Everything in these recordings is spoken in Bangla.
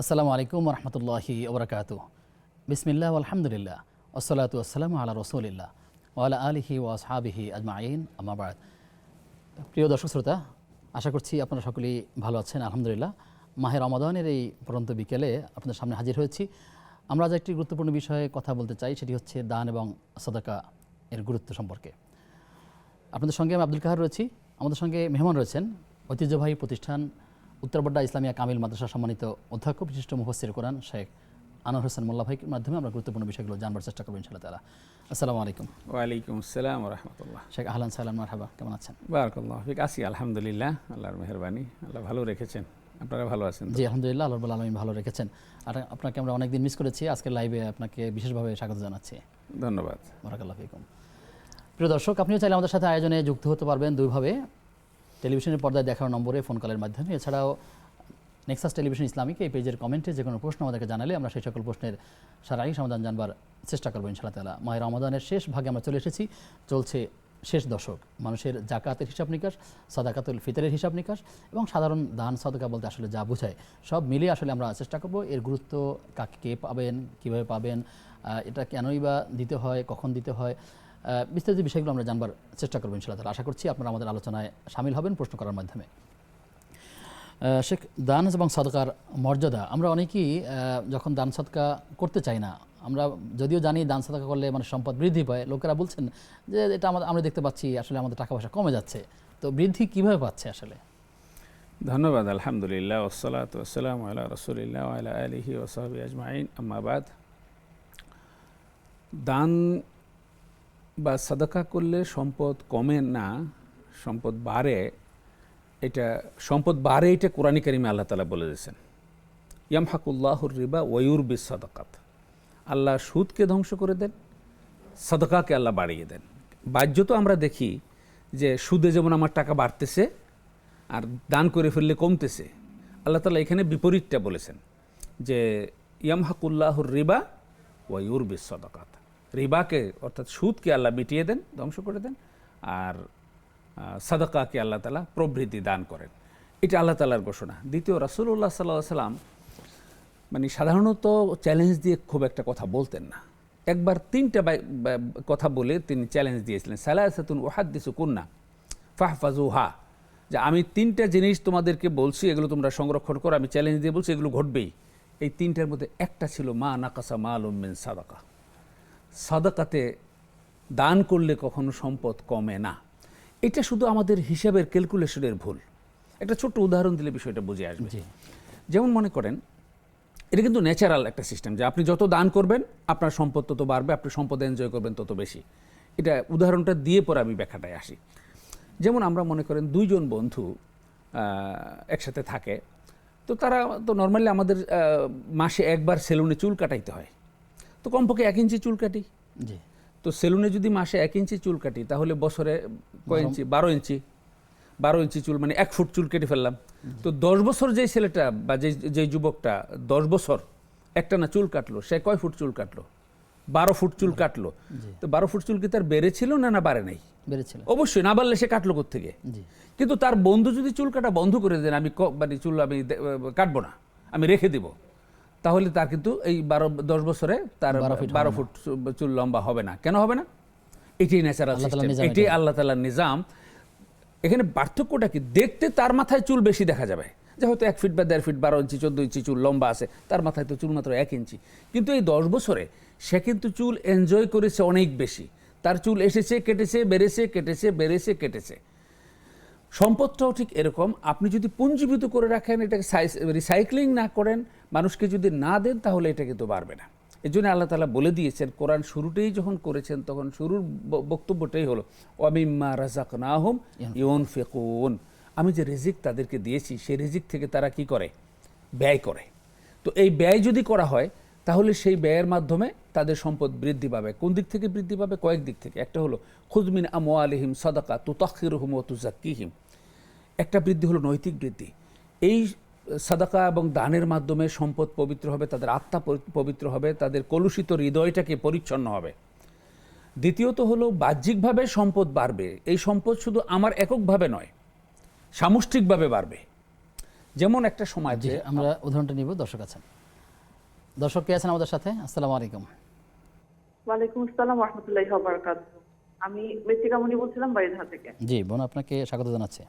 আসসালামু আলাইকুম রহমতুল্লাহি ওবরাকাতুহ। বিসমিল্লাহ আলহামদুলিল্লাহ ওসলাতু আসসালামু আলা রসুলিল্লাহ ওয়ালা আলিহি ওয়া আসহাবিহি আজমাইন, আম্মা বাদ। প্রিয় দর্শক শ্রোতা, আশা করছি আপনারা সকলেই ভালো আছেন। আলহামদুলিল্লাহ, মাহে রমাদানের এই পরন্ত বিকেলে আপনাদের সামনে হাজির হয়েছি। আমরা আজ একটি গুরুত্বপূর্ণ বিষয়ে কথা বলতে চাই, সেটি হচ্ছে দান এবং সাদাকা এর গুরুত্ব সম্পর্কে। আপনাদের সঙ্গে আমি আব্দুল কাহার রয়েছি। আমাদের সঙ্গে মেহমান রয়েছেন ঐতিহ্যবাহী প্রতিষ্ঠান উত্তরবড্ডা ইসলামিয়া কামিল মাদ্রাসা সম্মানিত অধ্যক্ষ বিশিষ্ট মুফাসসির কোরআন শেখ আনোয়ার হোসেন মোল্লা ভাইয়ের মাধ্যমে আমরা গুরুত্বপূর্ণ বিষয়গুলো জানবার চেষ্টা করব ইনশাআল্লাহ তাআলা। আসসালামু আলাইকুম। ওয়ালাইকুম আসসালাম ওয়া রাহমাতুল্লাহ। শেখ আহলান সালাম, মারহাবা, কেমন আছেন? বারাকাল্লাহু ফিক। আছি আলহামদুলিল্লাহ, আল্লাহর মেহেরবানি, আল্লাহ ভালো রেখেছেন। আপনারা ভালো আছেন? জি আলহামদুলিল্লাহ, আল্লাহ রাব্বুল আলামিন ভালো রেখেছেন। আর আপনাকে আমরা অনেকদিন মিস করেছি, আজকের লাইভে আপনাকে বিশেষভাবে স্বাগত জানাচ্ছি। ধন্যবাদ। বারাকাল্লাহু ফিকুম। প্রিয় দর্শক, আপনিও চাইলে আমাদের সাথে আয়োজনে যুক্ত হতে পারবেন দুইভাবে, টেলিভিশনের পর্দায় দেখানো নম্বরে ফোন কলের মাধ্যমে। এছাড়াও নেক্সাস টেলিভিশন ইসলামিক এই পেজের কমেন্টে যে কোনো প্রশ্ন আমাদেরকে জানালে আমরা সেই সকল প্রশ্নের সারাই সমাধান জানবার চেষ্টা করবো ইনশাআল্লাহ তাআলা। মাহে রমাদানের শেষ ভাগে আমরা চলে এসেছি, চলছে শেষ দশক। মানুষের জাকাতের হিসাব নিকাশ, সাদাকাতুল ফিতরের হিসাব নিকাশ এবং সাধারণ দান সাদাকা বলতে আসলে যা বোঝায় সব মিলিয়ে আসলে আমরা চেষ্টা করব এর গুরুত্ব, কাকে কে পাবেন, কীভাবে পাবেন, এটা কেনই বা দিতে হয়, কখন দিতে হয়, বিস্তারিত বিষয়গুলো আমরা জানবার চেষ্টা করবো ইনশাআল্লাহ তাআলা। আশা করছি আপনারা আমাদের আলোচনায় শামিল হবেন প্রশ্ন করার মাধ্যমে। শেখ, দান এবং সাদকার মর্যাদা, আমরা অনেকেই যখন দান সাদকা করতে চাই না, আমরা যদিও জানি দান সাদকা করলে মানে সম্পদ বৃদ্ধি পায়, লোকেরা বলছেন যে এটা আমরা দেখতে পাচ্ছি আসলে আমাদের টাকা পয়সা কমে যাচ্ছে, তো বৃদ্ধি কিভাবে পাচ্ছে আসলে? ধন্যবাদ। আলহামদুলিল্লাহ ওয়াসসালাতু ওয়াসসালামু আলা রাসূলিল্লাহ ওয়া আলা আলিহি ওয়া সাহবিহি আজমাইন, আম্মা বাদ। দান বা সাদাকা করলে সম্পদ কমে না, সম্পদ বাড়ে। এটা সম্পদ বাড়ে, এটা কোরআন কারিমে আল্লাহ তাআলা বলে দিয়েছেন, ইয়ামহাকুল্লাহুর রিবা ওয়া ইউরবিস সাদাকাত। আল্লাহ সুদকে ধ্বংস করে দেন, সাদাকাকে আল্লাহ বাড়িয়ে দেন। বাহ্য তো আমরা দেখি যে সুদে যেমন আমার টাকা বাড়তেছে আর দান করে ফেললে কমতেছে, আল্লাহ তাআলা এখানে বিপরীতটা বলেছেন যে ইয়ামহাকুল্লাহুর রিবা ওয়া ইউরবিস সাদাকাত। রিবাকে অর্থাৎ সুদকে আল্লাহ মিটিয়ে দেন, ধ্বংস করে দেন, আর সাদাকাকে আল্লাহ তাআলা প্রবৃদ্ধি দান করেন। এটা আল্লাহ তাআলার ঘোষণা। দ্বিতীয়, রাসূলুল্লাহ সাল্লাল্লাহু আলাইহি সাল্লাম মানে সাধারণত চ্যালেঞ্জ দিয়ে খুব একটা কথা বলতেন না। একবার তিনটা কথা বলে তিনি চ্যালেঞ্জ দিয়েছিলেন, সালাসাতুন উহাদ্দিসুকুন্না ফাহফাজুহা, যে আমি তিনটা জিনিস তোমাদেরকে বলছি, এগুলো তোমরা সংরক্ষণ করো, আমি চ্যালেঞ্জ দিয়ে বলছি, এগুলো ঘটবেই। এই তিনটার মধ্যে একটা ছিল মা নাকাসা মালুম মিন সাদাকা। সাদাকাতে দান করলে কখনো সম্পদ কমে না। এটা শুধু আমাদের হিসাবের ক্যালকুলেশনের ভুল। একটা ছোট্ট উদাহরণ দিলে বিষয়টা বুঝে আসবে। যেমন মনে করেন, এটা কিন্তু ন্যাচারাল একটা সিস্টেম যে আপনি যত দান করবেন আপনার সম্পদ তত বাড়বে, আপনি সম্পদ এনজয় করবেন তত বেশি। এটা উদাহরণটা দিয়ে পরে আমি ব্যাখ্যাটায় আসি। যেমন আমরা মনে করেন দুইজন বন্ধু একসাথে থাকে, তো তারা তো নর্মালি আমাদের মাসে একবার সেলুনে চুল কাটাইতে হয়, তো কমপক্ষে 1 ইঞ্চি চুল কাটি। জি। তো সেলুনে যদি মাসে 1 ইঞ্চি চুল কাটি তাহলে বছরে কয় ইঞ্চি? 12 ইঞ্চি। 12 ইঞ্চি চুল মানে 1 ফুট চুল কেটে ফেললাম। তো 10 বছর যেই ছেলেটা বা যেই যুবকটা 10 বছর একটা না চুল কাটলো, সে কয় ফুট চুল কাটলো? 12 ফুট চুল কাটলো। তো 12 ফুট চুল কি তার বেড়েছিল না বাড়ে নাই? বেড়েছিল। অবশ্যই, না বাড়লে সে কাটলো কোত্থেকে? কিন্তু তার বন্ধু যদি চুল কাটা বন্ধ করে দেন, আমি মানে চুল আমি কাটবো না, আমি রেখে দিব, তাহলে তার কিন্তু এই 10 বছরে তার 12 ফুট চুল লম্বা হবে না। কেন হবে না? এটাই ন্যাচারাল সিস্টেম, এটাই আল্লাহ তাআলার নিজাম। এখানে পার্থক্যটা কি? দেখতে তার মাথায় চুল বেশি দেখা যাবে, যে হয়তো 1 ফিট বা 1.5 ফিট 12 ইঞ্চি 14 ইঞ্চি চুল লম্বা আছে, তার মাথায় তো চুল মাত্র 1 ইঞ্চি। কিন্তু এই 10 বছরে সে কিন্তু চুল এনজয় করেছে অনেক বেশি। তার চুল এসেছে, কেটেছে, বেড়েছে, কেটেছে, বেড়েছে, কেটেছে। সম্পদটাও ঠিক এরকম। আপনি যদি পুঞ্জীভূত করে রাখেন, এটাকে রিসাইক্লিং না করেন, মানুষকে যদি না দেন, তাহলে এটা কিন্তু বাড়বে না। এই জন্য আল্লাহ তাআলা বলে দিয়েছেন, কোরআন শুরুতেই যখন করেছেন তখন শুরুর বক্তব্যটাই হলো ওয়া মিম্মা রাযাকনাহুম ইউনফিকুন। আমি যে রিজিক তাদেরকে দিয়েছি সেই রিজিক থেকে তারা কি করে? ব্যয় করে। তো এই ব্যয় যদি করা হয় তাহলে সেই ব্যয়ের মাধ্যমে তাদের সম্পদ বৃদ্ধি পাবে। কোন দিক থেকে বৃদ্ধি পাবে? কয়েক দিক থেকে। একটা হলো খুয মিন আমওয়ালিহিম সাদাকা তুতাহহিরুহুম ওয়া তুযাক্কিহিম। একটা বৃদ্ধি হলো নৈতিক বৃদ্ধি। এই সাদাকা এবং দানের মাধ্যমে সম্পদ পবিত্র হবে, তাদের আত্মা পবিত্র হবে, তাদের কলুষিত হৃদয়টাকে পরিচ্ছন্ন হবে। দ্বিতীয়ত হলো বাহ্যিকভাবে সম্পদ বাড়বে। এই সম্পদ শুধু আমার এককভাবে নয়, সামষ্টিকভাবে বাড়বে। যেমন একটা সময় জি, আমরা উদাহরণটা নিব। দর্শক আছেন, দর্শক কে আছেন আমাদের সাথে? আসসালামু আলাইকুম। ওয়ালাইকুম আসসালাম ওয়া রাহমাতুল্লাহি ওয়া বারাকাতুহু। আমি মৃত্তিকা মনি বলছিলাম বাড়িধারা থেকে। জি বোন, আপনাকে স্বাগত জানাচ্ছি।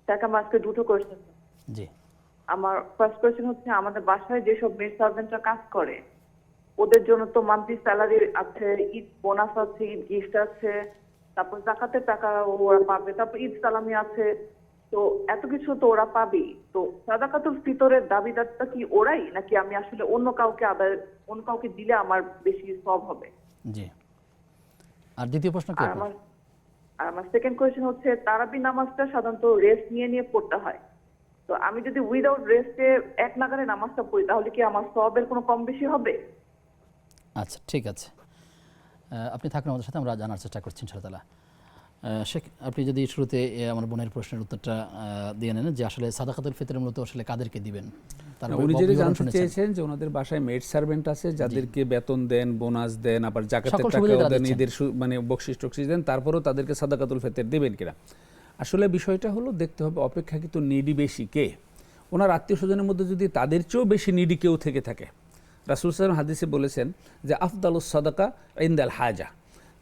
টাকা মাসকে দুটো কোয়েশ্চেন। জি আমার ফার্স্ট কোয়েশ্চেন হচ্ছে, আমাদের বাসায় যেসব মেড সার্ভেন্টরা কাজ করে ওদের জন্য তো মান্থলি স্যালারি আছে, ঈদ বোনাস আছে, ঈদ গিফট আছে, তারপর যাকাতের টাকা ওরা পাবে, তারপর ঈদ সালামি আছে, তো এত কিছু তো ওরা পাবেই। তো সাদাকাতুল ফিতরের দাবিদারটা কি ওরাই, নাকি আমি আসলে অন্য কাউকে দিলে আমার বেশি সব হবে? জি। আর দ্বিতীয় প্রশ্ন কি আর আপনার? আমার সেকেন্ড কোয়েশ্চেন হচ্ছে, তারাবি নামাজটা সাধারণত রেস্ট নিয়ে নিয়ে পড়তে হয়। তো আমি যদি উইদাউট রেস্টে এক নাগারে নামাজটা পড়ি তাহলে কি আমার সওয়াবের কোনো কম বেশি হবে? আচ্ছা, ঠিক আছে। আপনি থাকুন আমাদের সাথে, আমরা জানার চেষ্টা করছি ইনশাআল্লাহ। শেখ, আপনি যদি শুরুতে আমার বোনের প্রশ্নের উত্তরটা দিয়ে নেন যে আসলে সাদাকাতুল ফিতর মূলত আসলে কাদেরকে দিবেন। উনি যেটা জানতে চেয়েছেন যে ওনাদের বাসায় মেড সার্ভেন্ট আছে যাদেরকে বেতন দেন, বোনাস দেন, আবার জাকাতের টাকাও দেন, ঈদের মানে বকশিশ টকশিশ দেন, তারপরেও তাদেরকে সাদাকাতুল ফিতর দিবেন কিনা। আসলে বিষয়টা হলো দেখতে হবে অপেক্ষাকৃত নিডি বেশি কে। ওনার আত্মীয় স্বজনের মধ্যে যদি তাদের চেয়েও বেশি নিডি কেউ থেকে থাকে, রাসূল সাল্লাল্লাহু আলাইহি ওয়াসাল্লাম হাদিসে বলেছেন যে আফদালুস সাদাকা ইনদাল হাজা,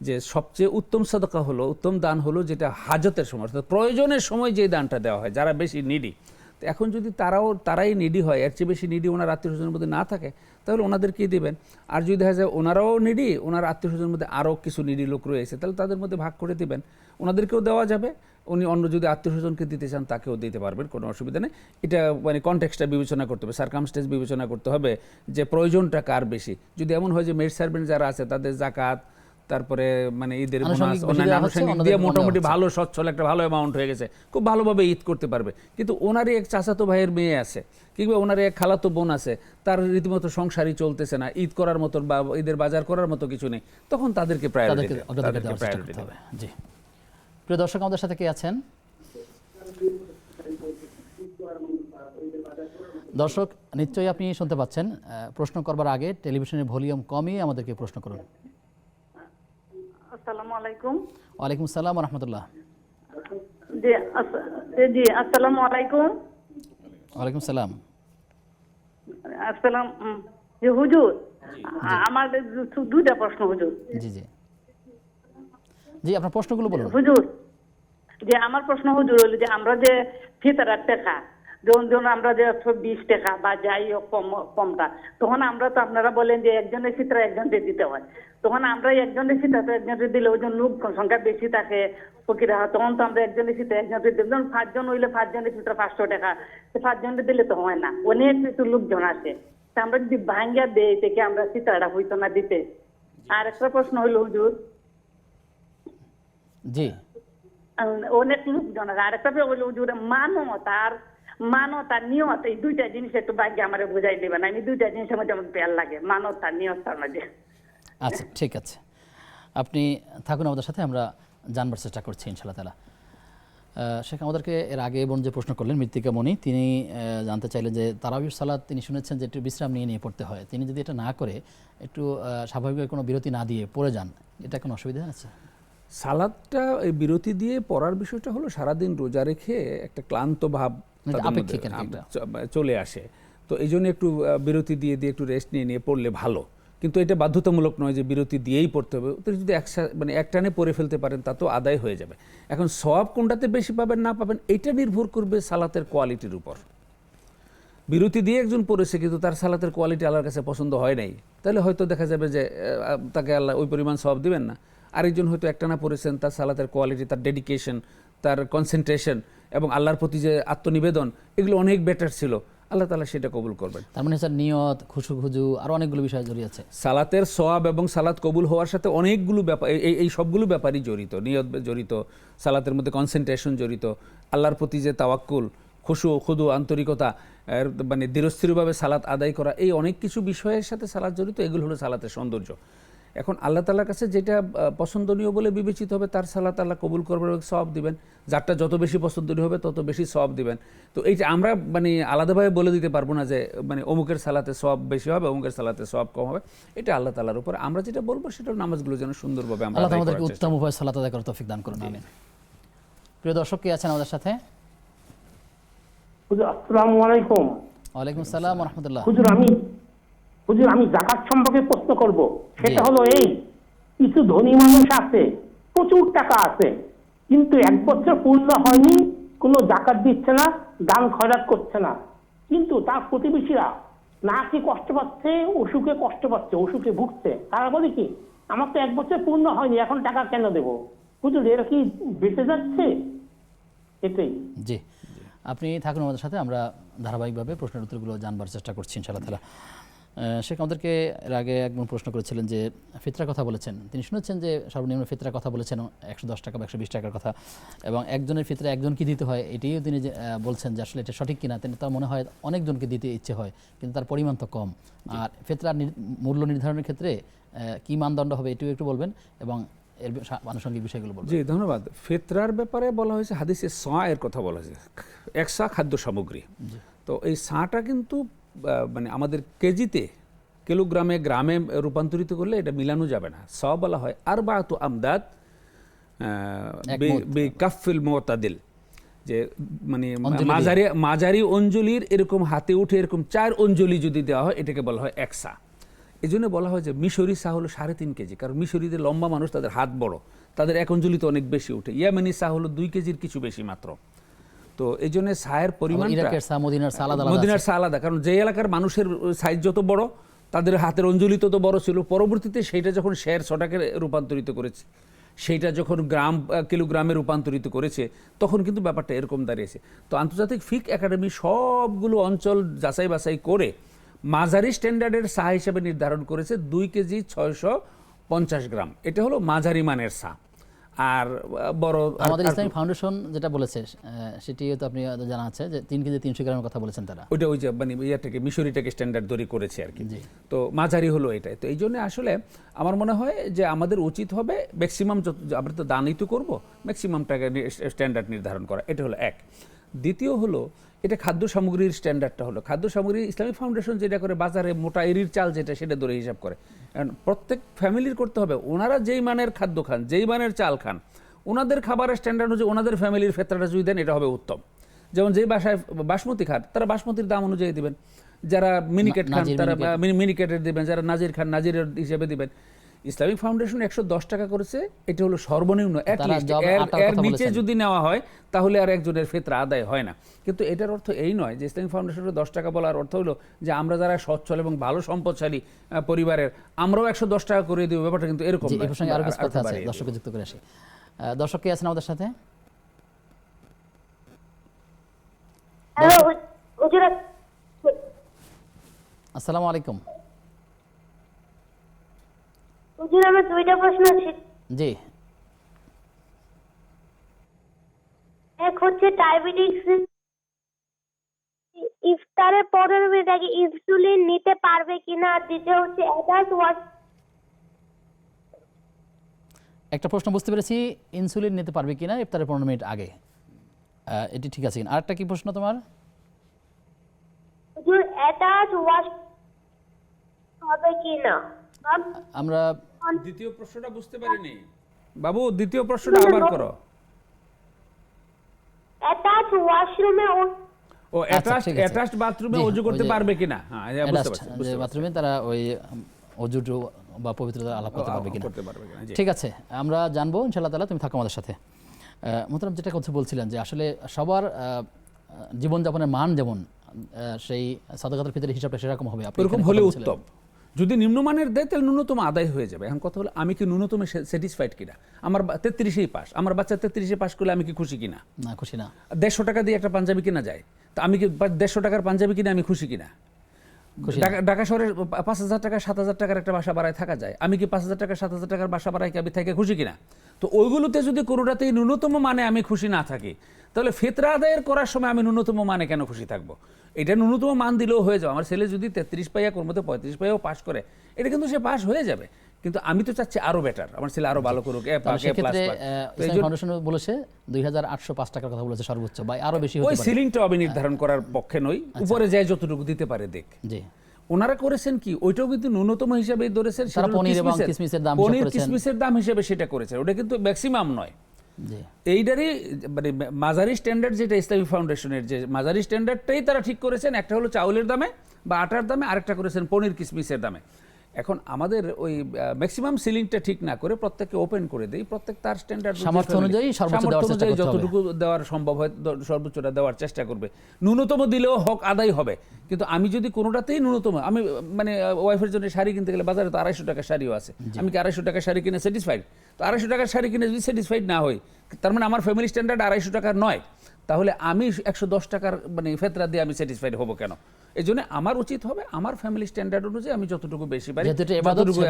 যে সবচেয়ে উত্তম সাদাকা হলো, উত্তম দান হলো যেটা হাজতের সময়, অর্থাৎ প্রয়োজনের সময় যে দানটা দেওয়া হয় যারা বেশি নিডি। তো এখন যদি তারাই নিডি হয়, এর চেয়ে বেশি নিডি ওনার আত্মীয় স্বজনের মধ্যে না থাকে, তাহলে ওনাদেরকেই দেবেন। আর যদি দেখা যায় ওনারাও নিডি, ওনার আত্মীয় স্বজনের মধ্যে আরও কিছু নিডি লোক রয়েছে, তাহলে তাদের মধ্যে ভাগ করে দিবেন, ওনাদেরকেও দেওয়া যাবে। উনি অন্য যদি আত্মীয় স্বজনকে দিতে চান তাকেও দিতে পারবেন, কোনো অসুবিধা নেই। এটা মানে কনটেক্সটটা বিবেচনা করতে হবে, সার্কামস্টেন্স বিবেচনা করতে হবে যে প্রয়োজনটা কার বেশি। যদি এমন হয় যে মেড সার্ভেন্ট যারা আছে তাদের জাকাত, তারপরে মানে ঈদের বোনাস, অন্যান্য আনুষঙ্গিক দিয়ে মোটামুটি ভালো সচ্ছল একটা ভালো অ্যামাউন্ট হয়ে গেছে, খুব ভালোভাবে ঈদ করতে পারবে, কিন্তু ওনারই এক চাচাতো ভাইয়ের মেয়ে আছে কিংবা ওনারই এক খালাতো বোন আছে, তার রীতিমতো সংসারই চলতেছে না, ঈদ করার মতো বা ঈদের বাজার করার মতো কিছু নেই, তখন তাদেরকে প্রায়োরিটি হবে। জি, প্রিয় দর্শক আমাদের সাথে কে আছেন? দর্শক নিশ্চয়ই আপনি শুনতে পাচ্ছেন। প্রশ্ন করবার আগে টেলিভিশনের ভলিউম কমিয়ে আমাদেরকে প্রশ্ন করুন। আসসালামু আলাইকুম। ওয়ালাইকুম আসসালাম ওয়া রাহমাতুল্লাহ। জি আসসালামু আলাইকুম। ওয়ালাইকুম সালাম। আসসালাম। জি হুজুর, আমার দুইটা প্রশ্ন হুজুর। জি জি জি, আপনার প্রশ্নগুলো বলুন হুজুর। যে আমার প্রশ্ন হুজুর হলো যে আমরা যে ফিতরার টাকা যখন আমরা যে 20 টাকা বা যাই হোক কমটা, তখন আমরা তো আপনারা বলেন যে একজনের ফিতরা একজনকে দিতে হয়, তখন আমরা একজনের ফিতরা তো একজনকে দিলে ওজন লোক সংখ্যা বেশি থাকে ফকিরা, তখন তো আমরা একজনের ফিতরা একজনকে দিই। যখন 5 জন হইলে 5 জনের ফিতরা 500 টাকা, 5 জনকে দিলে তো হয় না, অনেক কিছু লোকজন আছে, তা আমরা যদি ভাঙ্গা দেই থেকে আমরা ফিতরাটা হইতো না দিতে। আর একটা প্রশ্ন হইল হুজুর, জি অনেক লোকজন আর একটা হইল হুজুর, মানত আর নিয়ত, এই দুইটা জিনিস একটু ভাগ্যে আমার বুঝাই দিবেন। আমি দুইটা জিনিসের মধ্যে আমার বেল লাগে, মানত আর নিয়তার মধ্যে। আচ্ছা, ঠিক আছে, আপনি থাকুন আমাদের সাথে, আমরা জানবার চেষ্টা করছি ইনশাআল্লাহ তাআলা। শেখ, আমাদেরকে এর আগে বোন যে প্রশ্ন করলেন মৃত্তিকা মনি, তিনি জানতে চাইলেন যে তারাবির সালাত তিনি শুনেছেন যে একটু বিশ্রাম নিয়ে নিয়ে পড়তে হয়, তিনি যদি এটা না করে একটু স্বাভাবিকভাবে কোনো বিরতি না দিয়ে পড়ে যান, এটা কোনো অসুবিধা আছে? সালাদটা এই বিরতি দিয়ে পড়ার বিষয়টা হলো সারাদিন রোজা রেখে একটা ক্লান্ত ভাব চলে আসে, তো এই জন্য একটু বিরতি দিয়ে দিয়ে একটু রেস্ট নিয়ে নিয়ে পড়লে ভালো, কিন্তু এটা বাধ্যতামূলক নয় যে বিরতি দিয়েই পড়তে হবে। তো যদি মানে একটানে পড়ে ফেলতে পারেন তা তো আদায় হয়ে যাবে। এখন সওয়াব কোনটাতে বেশি পাবেন না পাবেন এটা নির্ভর করবে সালাতের কোয়ালিটির উপর। বিরতি দিয়ে একজন পড়েছে কিন্তু তার সালাতের কোয়ালিটি আল্লাহর কাছে পছন্দ হয় নাই, তাহলে হয়তো দেখা যাবে যে তাকে আল্লাহ ওই পরিমাণ সওয়াব দিবেন না। আরেকজন হয়তো একটানা পড়েছেন, তার সালাতের কোয়ালিটি, তার ডেডিকেশন, তার কনসেন্ট্রেশন এবং আল্লাহর প্রতি যে আত্মনিবেদন, এগুলো অনেক বেটার ছিল, আল্লাহ তাআলা সেটা কবুল করবেন। তার মানে স্যার নিয়ত, খুশু আরো অনেকগুলো বিষয় জড়িয়ে আছে। সালাতের সওয়াব এবং সালাত কবুল হওয়ার সাথে অনেকগুলো ব্যাপার, এই সবগুলো ব্যাপারই জড়িত। নিয়ত জড়িত, সালাতের মধ্যে কনসেন্ট্রেশন জড়িত, আল্লাহর প্রতি যে তাওয়াক্কুল, খুদু আন্তরিকতা, মানে দৃঢ়স্থিরভাবে সালাত আদায় করা, এই অনেক কিছু বিষয়ের সাথে সালাত জড়িত। এগুলো হলো সালাতের সৌন্দর্য। এখন আল্লাহ তাআলার কাছে যেটা পছন্দনীয় বলে বিবেচিত হবে তার সালাত আল্লাহ কবুল করবেন এবং সওয়াব দিবেন। যারটা যত বেশি পছন্দনীয় হবে তত বেশি সওয়াব দিবেন। তো এইটা আমরা মানে আলাদাভাবে বলে দিতে পারবো না যে মানে অমুকের সালাতে সওয়াব বেশি হবে, অমুকের সালাতে সওয়াব কম হবে। এটা আল্লাহ তাআলার উপর। আমরা যেটা বলবো সেটা নামাজগুলো যেন সুন্দরভাবে আমরা আল্লাহ আমাদেরকে উত্তম উপায়ে সালাত আদায় করার তৌফিক দান করুন, আমিন। প্রিয় দর্শক, কে আছেন আমাদের সাথে? হুজুর আসসালামু আলাইকুম। ওয়ালাইকুম আসসালাম ওয়া রাহমাতুল্লাহ। হুজুর আমি যাকাত সম্পর্কে প্রশ্ন করব। সেটা জি। হলো এই, কিছু ধনী মানুষ আছে, প্রচুর টাকা আছে, কিন্তু এক বছর পূর্ণ হয়নি, কোনো যাকাত দিচ্ছে না, দান খয়রাত করছে না, কিন্তু তার প্রতিবেশীরা না কি কষ্ট পাচ্ছে, অসুখে কষ্ট পাচ্ছে, অসুখে ভুগছে। তারা বলে কি, আমার তো এক বছর পূর্ণ হয়নি, এখন টাকা কেন দেবো? হুজুর এরা কি বেঁচে যাচ্ছে? এটাই। জি, আপনি থাকুন আমাদের সাথে, আমরা ধারাবাহিকভাবে প্রশ্নের উত্তরগুলো জানবার চেষ্টা করছি ইনশাআল্লাহ তাআলা। শেখ আমাদেরকে এর আগে একজন প্রশ্ন করেছিলেন যে ফিতরার কথা বলেছেন, তিনি শুনেছেন যে সর্বনিম্ন ফিতরার কথা বলেছেন 110 টাকা বা 120 টাকার কথা, এবং একজনের ফিতরা একজনকে দিতে হয়, এটিও তিনি বলছেন যে আসলে এটা সঠিক কিনা। তিনি তার মনে হয় অনেকজনকে দিতে ইচ্ছে হয়, কিন্তু তার পরিমাণ তো কম। আর ফিতরার মূল্য নির্ধারণের ক্ষেত্রে কি মানদণ্ড হবে এটিও একটু বলবেন, এবং এর আনুষঙ্গিক বিষয়গুলো বলবেন। জি ধন্যবাদ। ফিতরার ব্যাপারে বলা হয়েছে হাদিসে সা এর কথা বলা হয়েছে, এক সা খাদ্য সামগ্রী। তো এই সাটা কিন্তু মানে আমাদের কেজিতে, কিলোগ্রামে, গ্রামে রূপান্তরিত করলে এটা মিলানো যাবে না। স বলা হয় আরবাতু আমদাদ বিকাফিল মুতাদিল, যে মানে মাঝারি অঞ্জলির এরকম হাতে উঠে এরকম 4 অঞ্জলি যদি দেওয়া হয়, এটাকে বলা হয় এক সা। এই জন্য বলা হয় যে মিশরি সা হলো 3.5 কেজি, কারণ মিশরিদের লম্বা মানুষ, তাদের হাত বড়, তাদের এক অঞ্জলিতে অনেক বেশি উঠে। ইয়ামেনি সা হলো 2 কেজির কিছু বেশি মাত্র। তো এই জন্য সায়ের পরিমাণটা, ইরাকের সা, মদিনার সা আলাদা আলাদা মদিনার সা আলাদা, কারণ যে এলাকার মানুষের সাইজ যত বড়, তাদের হাতের অঞ্জলি তত বড় ছিল। পরবর্তীতে সেইটা যখন শের ছটাকে রূপান্তরিত করেছে, সেইটা যখন কিলোগ্রামে রূপান্তরিত করেছে, তখন কিন্তু ব্যাপারটা এরকম দাঁড়িয়েছে। তো আন্তর্জাতিক ফিক একাডেমি সবগুলো অঞ্চল যাচাই বাছাই করে মাঝারি স্ট্যান্ডার্ডের সা হিসেবে নির্ধারণ করেছে 2 কেজি 650 গ্রাম। এটা হলো মাঝারি মানের সা। আর বড় আমাদের ইসলামিক ফাউন্ডেশন যেটা বলেছে সেটিও তো আপনি জানা আছে যে 3 কেজি 300 গ্রামের কথা বলেছেন তারা। ওইটা ওই যে মানে ইয়াটাকে মিশরিটাকে স্ট্যান্ডার্ড ধরে করেছে আর কি। তো মাঝারি হলো এটাই। তো এই জন্য আসলে আমার মনে হয় যে আমাদের উচিত হবে ম্যাক্সিমাম, আমরা তো দানই তো করবো, ম্যাক্সিমামটাকে স্ট্যান্ডার্ড নির্ধারণ করা। এটা হলো এক। দ্বিতীয় হলো, এটা খাদ্য সামগ্রীর স্ট্যান্ডার্ডটা হলো, খাদ্য সামগ্রী ইসলামিক ফাউন্ডেশন যেটা করে বাজারে মোটা এরির চাল যেটা, সেটা ধরে হিসাব করে। কারণ প্রত্যেক ফ্যামিলির করতে হবে, ওনারা যেই মানের খাদ্য খান, যেই মানের চাল খান, ওনাদের খাবারের স্ট্যান্ডার্ড হচ্ছে ওনাদের ফ্যামিলির ফেতরাটা যদি দেন, এটা হবে উত্তম। যেমন যে বাসায় বাসমতি খান, তারা বাসমতির দাম অনুযায়ী দিবেন। যারা মিনিকেট খান, তারা মিনিকেটের দিবেন। যারা নাজির খান, নাজিরের হিসেবে দিবেন। ইসলামিক ফাউন্ডেশন 110 টাকা করেছে, এটা হলো সর্বনিম্ন। এর নিচে যদি নেওয়া হয়, তাহলে আর একজনের ফিতরা আদায় হয় না। কিন্তু এটার অর্থ এই নয় যে ইসলামিক ফাউন্ডেশনের 10 টাকা বলার অর্থ হলো যে আমরা যারা সচ্ছল এবং ভালো সম্পদশালী পরিবারের, আমরাও 110 টাকা করে দিব, ব্যাপারটা কিন্তু এরকম এই প্রসঙ্গে আরো কিছু কথা আছে, দর্শককে যুক্ত করে আসি। দর্শক কে আছেন আমাদের সাথে? হ্যালো হুজুর, আসসালামু আলাইকুম। হুজুর আমার 2টা প্রশ্ন আছে। জি, এক হচ্ছে ডায়াবেটিস, ইফতারের 15 মিনিট আগে ইনসুলিন নিতে পারবে কিনা, আর দ্বিতীয় হচ্ছে অ্যাডাল্ট ওয়াশ। একটা প্রশ্ন বুঝতে পেরেছি, ইনসুলিন নিতে পারবে কিনা ইফতারের 15 মিনিট আগে, এটি ঠিক আছে কিনা। আরেকটা কি প্রশ্ন তোমার? হুজুর অ্যাডাল্ট ওয়াশ হবে কিনা। আমরা দ্বিতীয় প্রশ্নটা বুঝতে পারিনি বাবু, দ্বিতীয় প্রশ্নটা আবার করো। অ্যাটাচ ওয়াশরুমে ও অ্যাটাচড বাথরুমে ওযু করতে পারবে কিনা? হ্যাঁ, বুঝতে পারছি। যে বাথরুমে তারা ওই অজু বা পবিত্রতা আলাপ করতে পারবে কিনা। ঠিক আছে, আমরা জানবো ইনশাআল্লাহ তাআলা। তুমি থাকো আমাদের সাথে। মোহতারাম, যেটা কথা বলছিলেন যে আসলে সবার জীবনযাপনের মান যেমন, সেই সাদাকাতুল ফিতরের হিসাবটা সেরকম হবে, এরকম হলে উত্তম। যদি নিম্নমানের দেয় তাহলে ন্যূনতম আদায় হয়ে যাবে। এখন কথা হলো, আমি কি ন্যূনতম স্যাটিসফাইড কিনা। আমার 33-এই পাস, আমার বাচ্চা 33-এ পাস করলে আমি কি খুশি কিনা? না, খুশি না। 150 টাকা দিয়ে একটা পাঞ্জাবি কিনা যায়, তো আমি কি 150 টাকার পাঞ্জাবি কিনে আমি খুশি কিনা? ঢাকা শহরে 5,000 টাকা 7,000 টাকার একটা বাসা ভাড়ায় থাকা যায়, আমি কি 5,000 টাকা 7,000 টাকার বাসা ভাড়ায় আমি থেকে খুশি কিনা? তো ওইগুলোতে যদি কোনোটাতেই ন্যূনতম মানে আমি খুশি না থাকি, তাহলে ফিতরা আদায়ের করার সময় আমি ন্যূনতম মানে কেন খুশি থাকবো? এটা ন্যূনতম মান দিলেও হয়ে যাবে। আমার ছেলে যদি 33 পাইয়া কোন মতো 35 পাইয়াও পাস করে, এটা কিন্তু সে পাস হয়ে যাবে। কিন্তু আমি তো চাচ্ছি আরো বেটার, আমার ছেলে আরো ভালো করুক। ফাউন্ডেশন বলেছে 2,805 টাকার কথা বলেছে সর্বোচ্চ, বা আরো বেশি হতে পারে। ওই পারে। সিলিংটা আমি নির্ধারণ করার পক্ষে নই, উপরে যায় যতটুকু দিতে পারে দেখ। জি, ওনারা করেছেন কি, ওইটাও কিন্তু ন্যূনতম হিসাবে ধরেছেন। পনির এবং কিসমিসের দাম কিসমিসের দাম হিসেবে সেটা করেছেন, ওটা কিন্তু ম্যাক্সিমাম নয়। জি এইটারই মানে মাঝারি স্ট্যান্ডার্ড যেটা ইসলামী ফাউন্ডেশনের যে মাঝারি স্ট্যান্ডার্ডটাই তারা ঠিক করেছেন, একটা হলো চাউলের দামে বা আটার দামে, আরেকটা করেছেন পনির কিসমিসের দামে। এখন আমাদের ওই ম্যাক্সিমাম সিলিংটা ঠিক না করে প্রত্যেককে ওপেন করে দেই, প্রত্যেক তার স্ট্যান্ডার্ড সামর্থ্য অনুযায়ী সর্বোচ্চ দেওয়ার চেষ্টা করতে হবে। যতটুকু দেওয়ার সম্ভব হয় সর্বোচ্চটা দেওয়ার চেষ্টা করবে। ন্যূনতম দিলেও হক আদায় হবে, কিন্তু আমি যদি কোনোটাতেই ন্যূনতম, আমি মানে ওয়াইফের জন্য শাড়ি কিনতে গেলে বাজারে তো 250 টাকার শাড়িও আছে, আমি কি 250 টাকার শাড়ি কিনে স্যাটিসফাইড? তো 250 টাকার শাড়ি কিনে যদি স্যাটিসফাইড না হই, তার মানে আমার ফ্যামিলি স্ট্যান্ডার্ড 250 টাকার নয়, তাহলে আমি 110 টাকার মানে ফেতরা দিয়ে আমি স্যাটিসফাইড হব কেন? এই জন্য আমার উচিত হবে আমার ফ্যামিলি স্ট্যান্ডার্ড অনুযায়ী আমি যতটুকু বেশি পারি, যতটুকু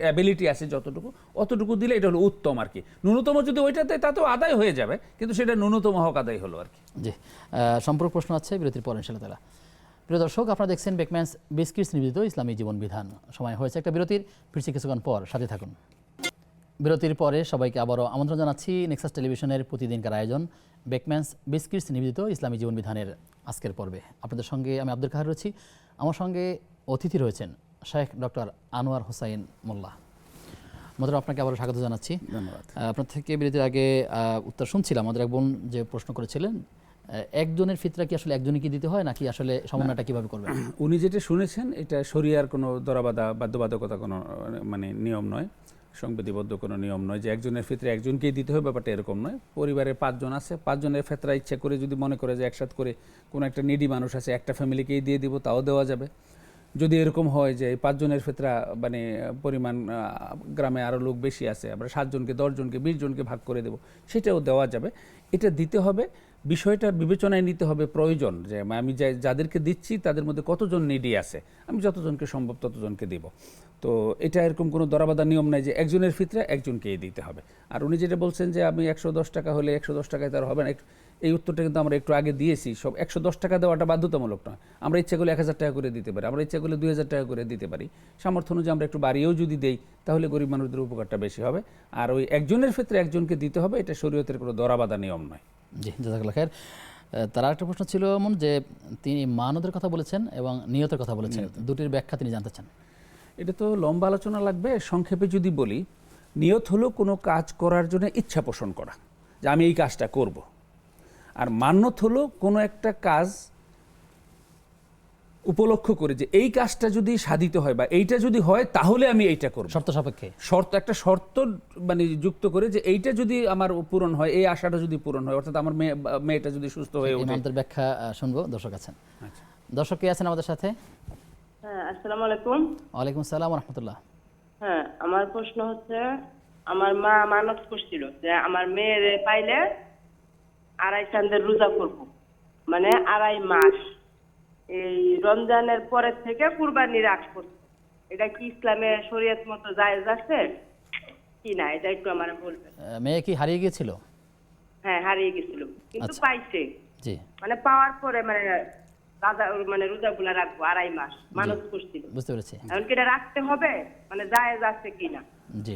অ্যাবিলিটি আছে যতটুকু, অতটুকু দিলে এটা হলো উত্তম আর কি। ন্যূনতম যদি ওইটাতে তাতেও আদায় হয়ে যাবে, কিন্তু সেটা ন্যূনতম হক আদায় হলো আর কি। জি সম্পর্ক প্রশ্ন আছে বিরতির পর ইনশাআল্লাহ। প্রিয় দর্শক, আপনারা দেখছেন বেকম্যানস বিস্কিটস নিবেদিত ইসলামী জীবন বিধান। সময় হয়েছে একটা বিরতির, ফিরছি কিছুক্ষণ পর, সাথে থাকুন। বিরতির পরে সবাইকে আবারও আমন্ত্রণ জানাচ্ছি নেক্সাস টেলিভিশনের প্রতিদিনকার আয়োজন বেকম্যানস বিস্কিটস নিবেদিত ইসলামী জীবন বিধানের আজকের পর্বে। আপনাদের সঙ্গে আমি আব্দুল কাহার রয়েছি, আমার সঙ্গে অতিথি রয়েছেন শেখ ডক্টর আনোয়ার হোসাইন মোল্লা। মোহতারাম, আপনাকে আবারও স্বাগত জানাচ্ছি। ধন্যবাদ। আপনার থেকে বিরতির আগে উত্তর শুনছিলাম, আমাদের এক বোন যে প্রশ্ন করেছিলেন, একজনের ফিতরা কি আসলে একজনই কি দিতে হয় নাকি আসলে সমন্বয়টা কিভাবে করবেন? উনি যেটা শুনেছেন এটা শরিয়ার কোনো বাধ্যবাধকতা কোনো মানে নিয়ম নয়, সংবিধিবদ্ধ কোনো নিয়ম নয় যে একজনের ফিতরা একজনকেই দিতে হবে, ব্যাপারটা এরকম নয়। পরিবারে 5 জন আছে, 5 জনের ফিতরা ইচ্ছা করে যদি মনে করে যে একসাথে করে কোনো একটা নিডি মানুষ আছে একটা ফ্যামিলিকেই দিয়ে দিব, তাও দেওয়া যাবে। যদি এরকম হয় যে এই 5 জনের ফিতরা মানে পরিমাণ গ্রামে আরও লোক বেশি আছে, আমরা 7 জনকে 10 জনকে 20 জনকে ভাগ করে দেব, সেটাও দেওয়া যাবে। এটা দিতে হবে, বিষয়টা বিবেচনায় নিতে হবে প্রয়োজন, যে আমি যাদেরকে দিচ্ছি তাদের মধ্যে কতজন নিডি আছে, আমি যতজনকে সম্ভব ততজনকে দিব। তো এটা এরকম কোনো দরাবাধা নিয়ম নাই যে একজনের ফিতরা একজনকেই দিতে হবে। আর উনি যেটা বলছেন যে আমি 110 টাকা হলে 110 টাকায় তার হবে না, এই উত্তরটা কিন্তু আমরা একটু আগে দিয়েছি। সব 110 টাকা দেওয়াটা বাধ্যতামূলক নয়, আমরা ইচ্ছা করলে 1000 টাকা করে দিতে পারি, আমরা ইচ্ছা করলে 2000 টাকা করে দিতে পারি। সামর্থ্য অনুযায়ী আমরা একটু বাড়িয়েও যদি দেই তাহলে গরিব মানুষদের উপকারটা বেশি হবে। আর ওই একজনের ক্ষেত্রে একজনকে দিতে হবে, এটা শরীয়তের কোনো দরাবাধা নিয়ম নয়। জি, জাযাকাল্লাহ খায়ের। তার আরেকটা প্রশ্ন ছিল এমন যে তিনি মানদের কথা বলেছেন এবং নিয়তের কথা বলেছেন, দুটির ব্যাখ্যা তিনি জানতে চান। এটা তো লম্বা আলোচনা লাগবে, সংক্ষেপে যদি বলি, নিয়ত হলো কোনো কাজ করার জন্য ইচ্ছা পোষণ করা যে আমি এই কাজটা করব। আর মান্যত হলো কোনো একটা কাজ উপলক্ষ করে যে এই কাজটা যদি সাধিত হয় বা এইটা যদি হয় তাহলে আমি এইটা করব, শর্ত সাপেক্ষে। একটা শর্ত মানে যুক্ত করে যে এইটা যদি আমার পূরণ হয়, এই আশাটা যদি পূরণ হয়, অর্থাৎ আমার মেয়েটা যদি সুস্থ হয়ে ওঠে। ইমামদের ব্যাখ্যা শুনবো, দর্শক আছেন। দর্শক কে আছেন আমাদের সাথে? হ্যাঁ, আসসালামু আলাইকুম। ওয়ালাইকুম আসসালাম ওয়া রাহমাতুল্লাহ। হ্যাঁ, আমার প্রশ্ন হচ্ছে, আমার মা মানত করছিল যে আমার মেয়ের পাইলে 2.5 চাঁদের রোজা করব, মানে 2.5 মাস, এই রমজানের পরের থেকে কুরবানির আগ পর্যন্ত। এটা কি ইসলামে শরীয়ত মতো জায়েজ আছে কি না, এটা একটু আমারে বলবেন। মেয়ে কি হারিয়ে গিয়েছিল? হ্যাঁ, হারিয়ে গেছিল, কিন্তু আচ্ছা। পাইছে। জি, মানে পাওয়ার পরে মানে রোজাগুলা রাখবো 2.5 মাস মানত করছিল। বুঝতে পেরেছি। এখন কি এটা রাখতে হবে, মানে জায়েজ আছে কিনা? জি,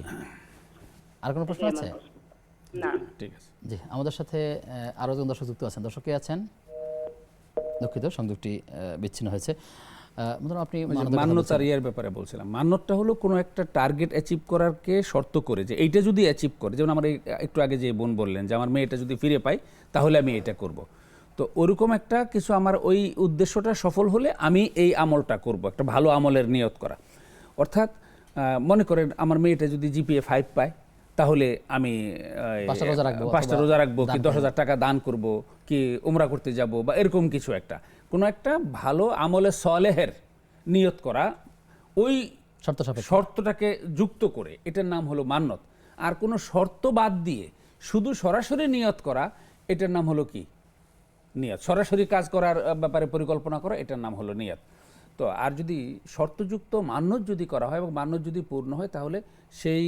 আর কোনো প্রশ্ন আছে? না, ঠিক আছে। জি, আমাদের সাথে আরও একজন দর্শক যুক্ত আছেন। দর্শক কে আছেন? দুঃখিত, সংযোগটি বিচ্ছিন্ন হয়েছে। আপনি মান্যতার ইয়ার ব্যাপারে বলছিলাম। মান্যতটা হলো কোনো একটা টার্গেট অ্যাচিভ করারকে শর্ত করে যে এইটা যদি অ্যাচিভ করে, যেমন আমার একটু আগে যে বোন বললেন যে আমার মেয়েটা যদি ফিরে পাই তাহলে আমি এটা করব। তো ওরকম একটা কিছু আমার ওই উদ্দেশ্যটা সফল হলে আমি এই আমলটা করব, একটা ভালো আমলের নিয়ত করা। অর্থাৎ মনে করেন আমার মেয়েটা যদি জিপিএ 5 পায় তাহলে আমি 5টা রোজা রাখবো, কি 10,000 টাকা দান করব, কি উমরা করতে যাব, বা এরকম কিছু একটা কোনো একটা ভালো আমলে সলেহের নিয়ত করা, ওই শর্তটাকে যুক্ত করে, এটার নাম হলো মান্যত। আর কোনো শর্ত বাদ দিয়ে শুধু সরাসরি নিয়ত করা, এটার নাম হলো কি? নিয়ত। সরাসরি কাজ করার ব্যাপারে পরিকল্পনা করা, এটার নাম হলো নিয়ত। তো আর যদি শর্তযুক্ত মান্যত যদি করা হয় এবং মান্যত যদি পূর্ণ হয়, তাহলে সেই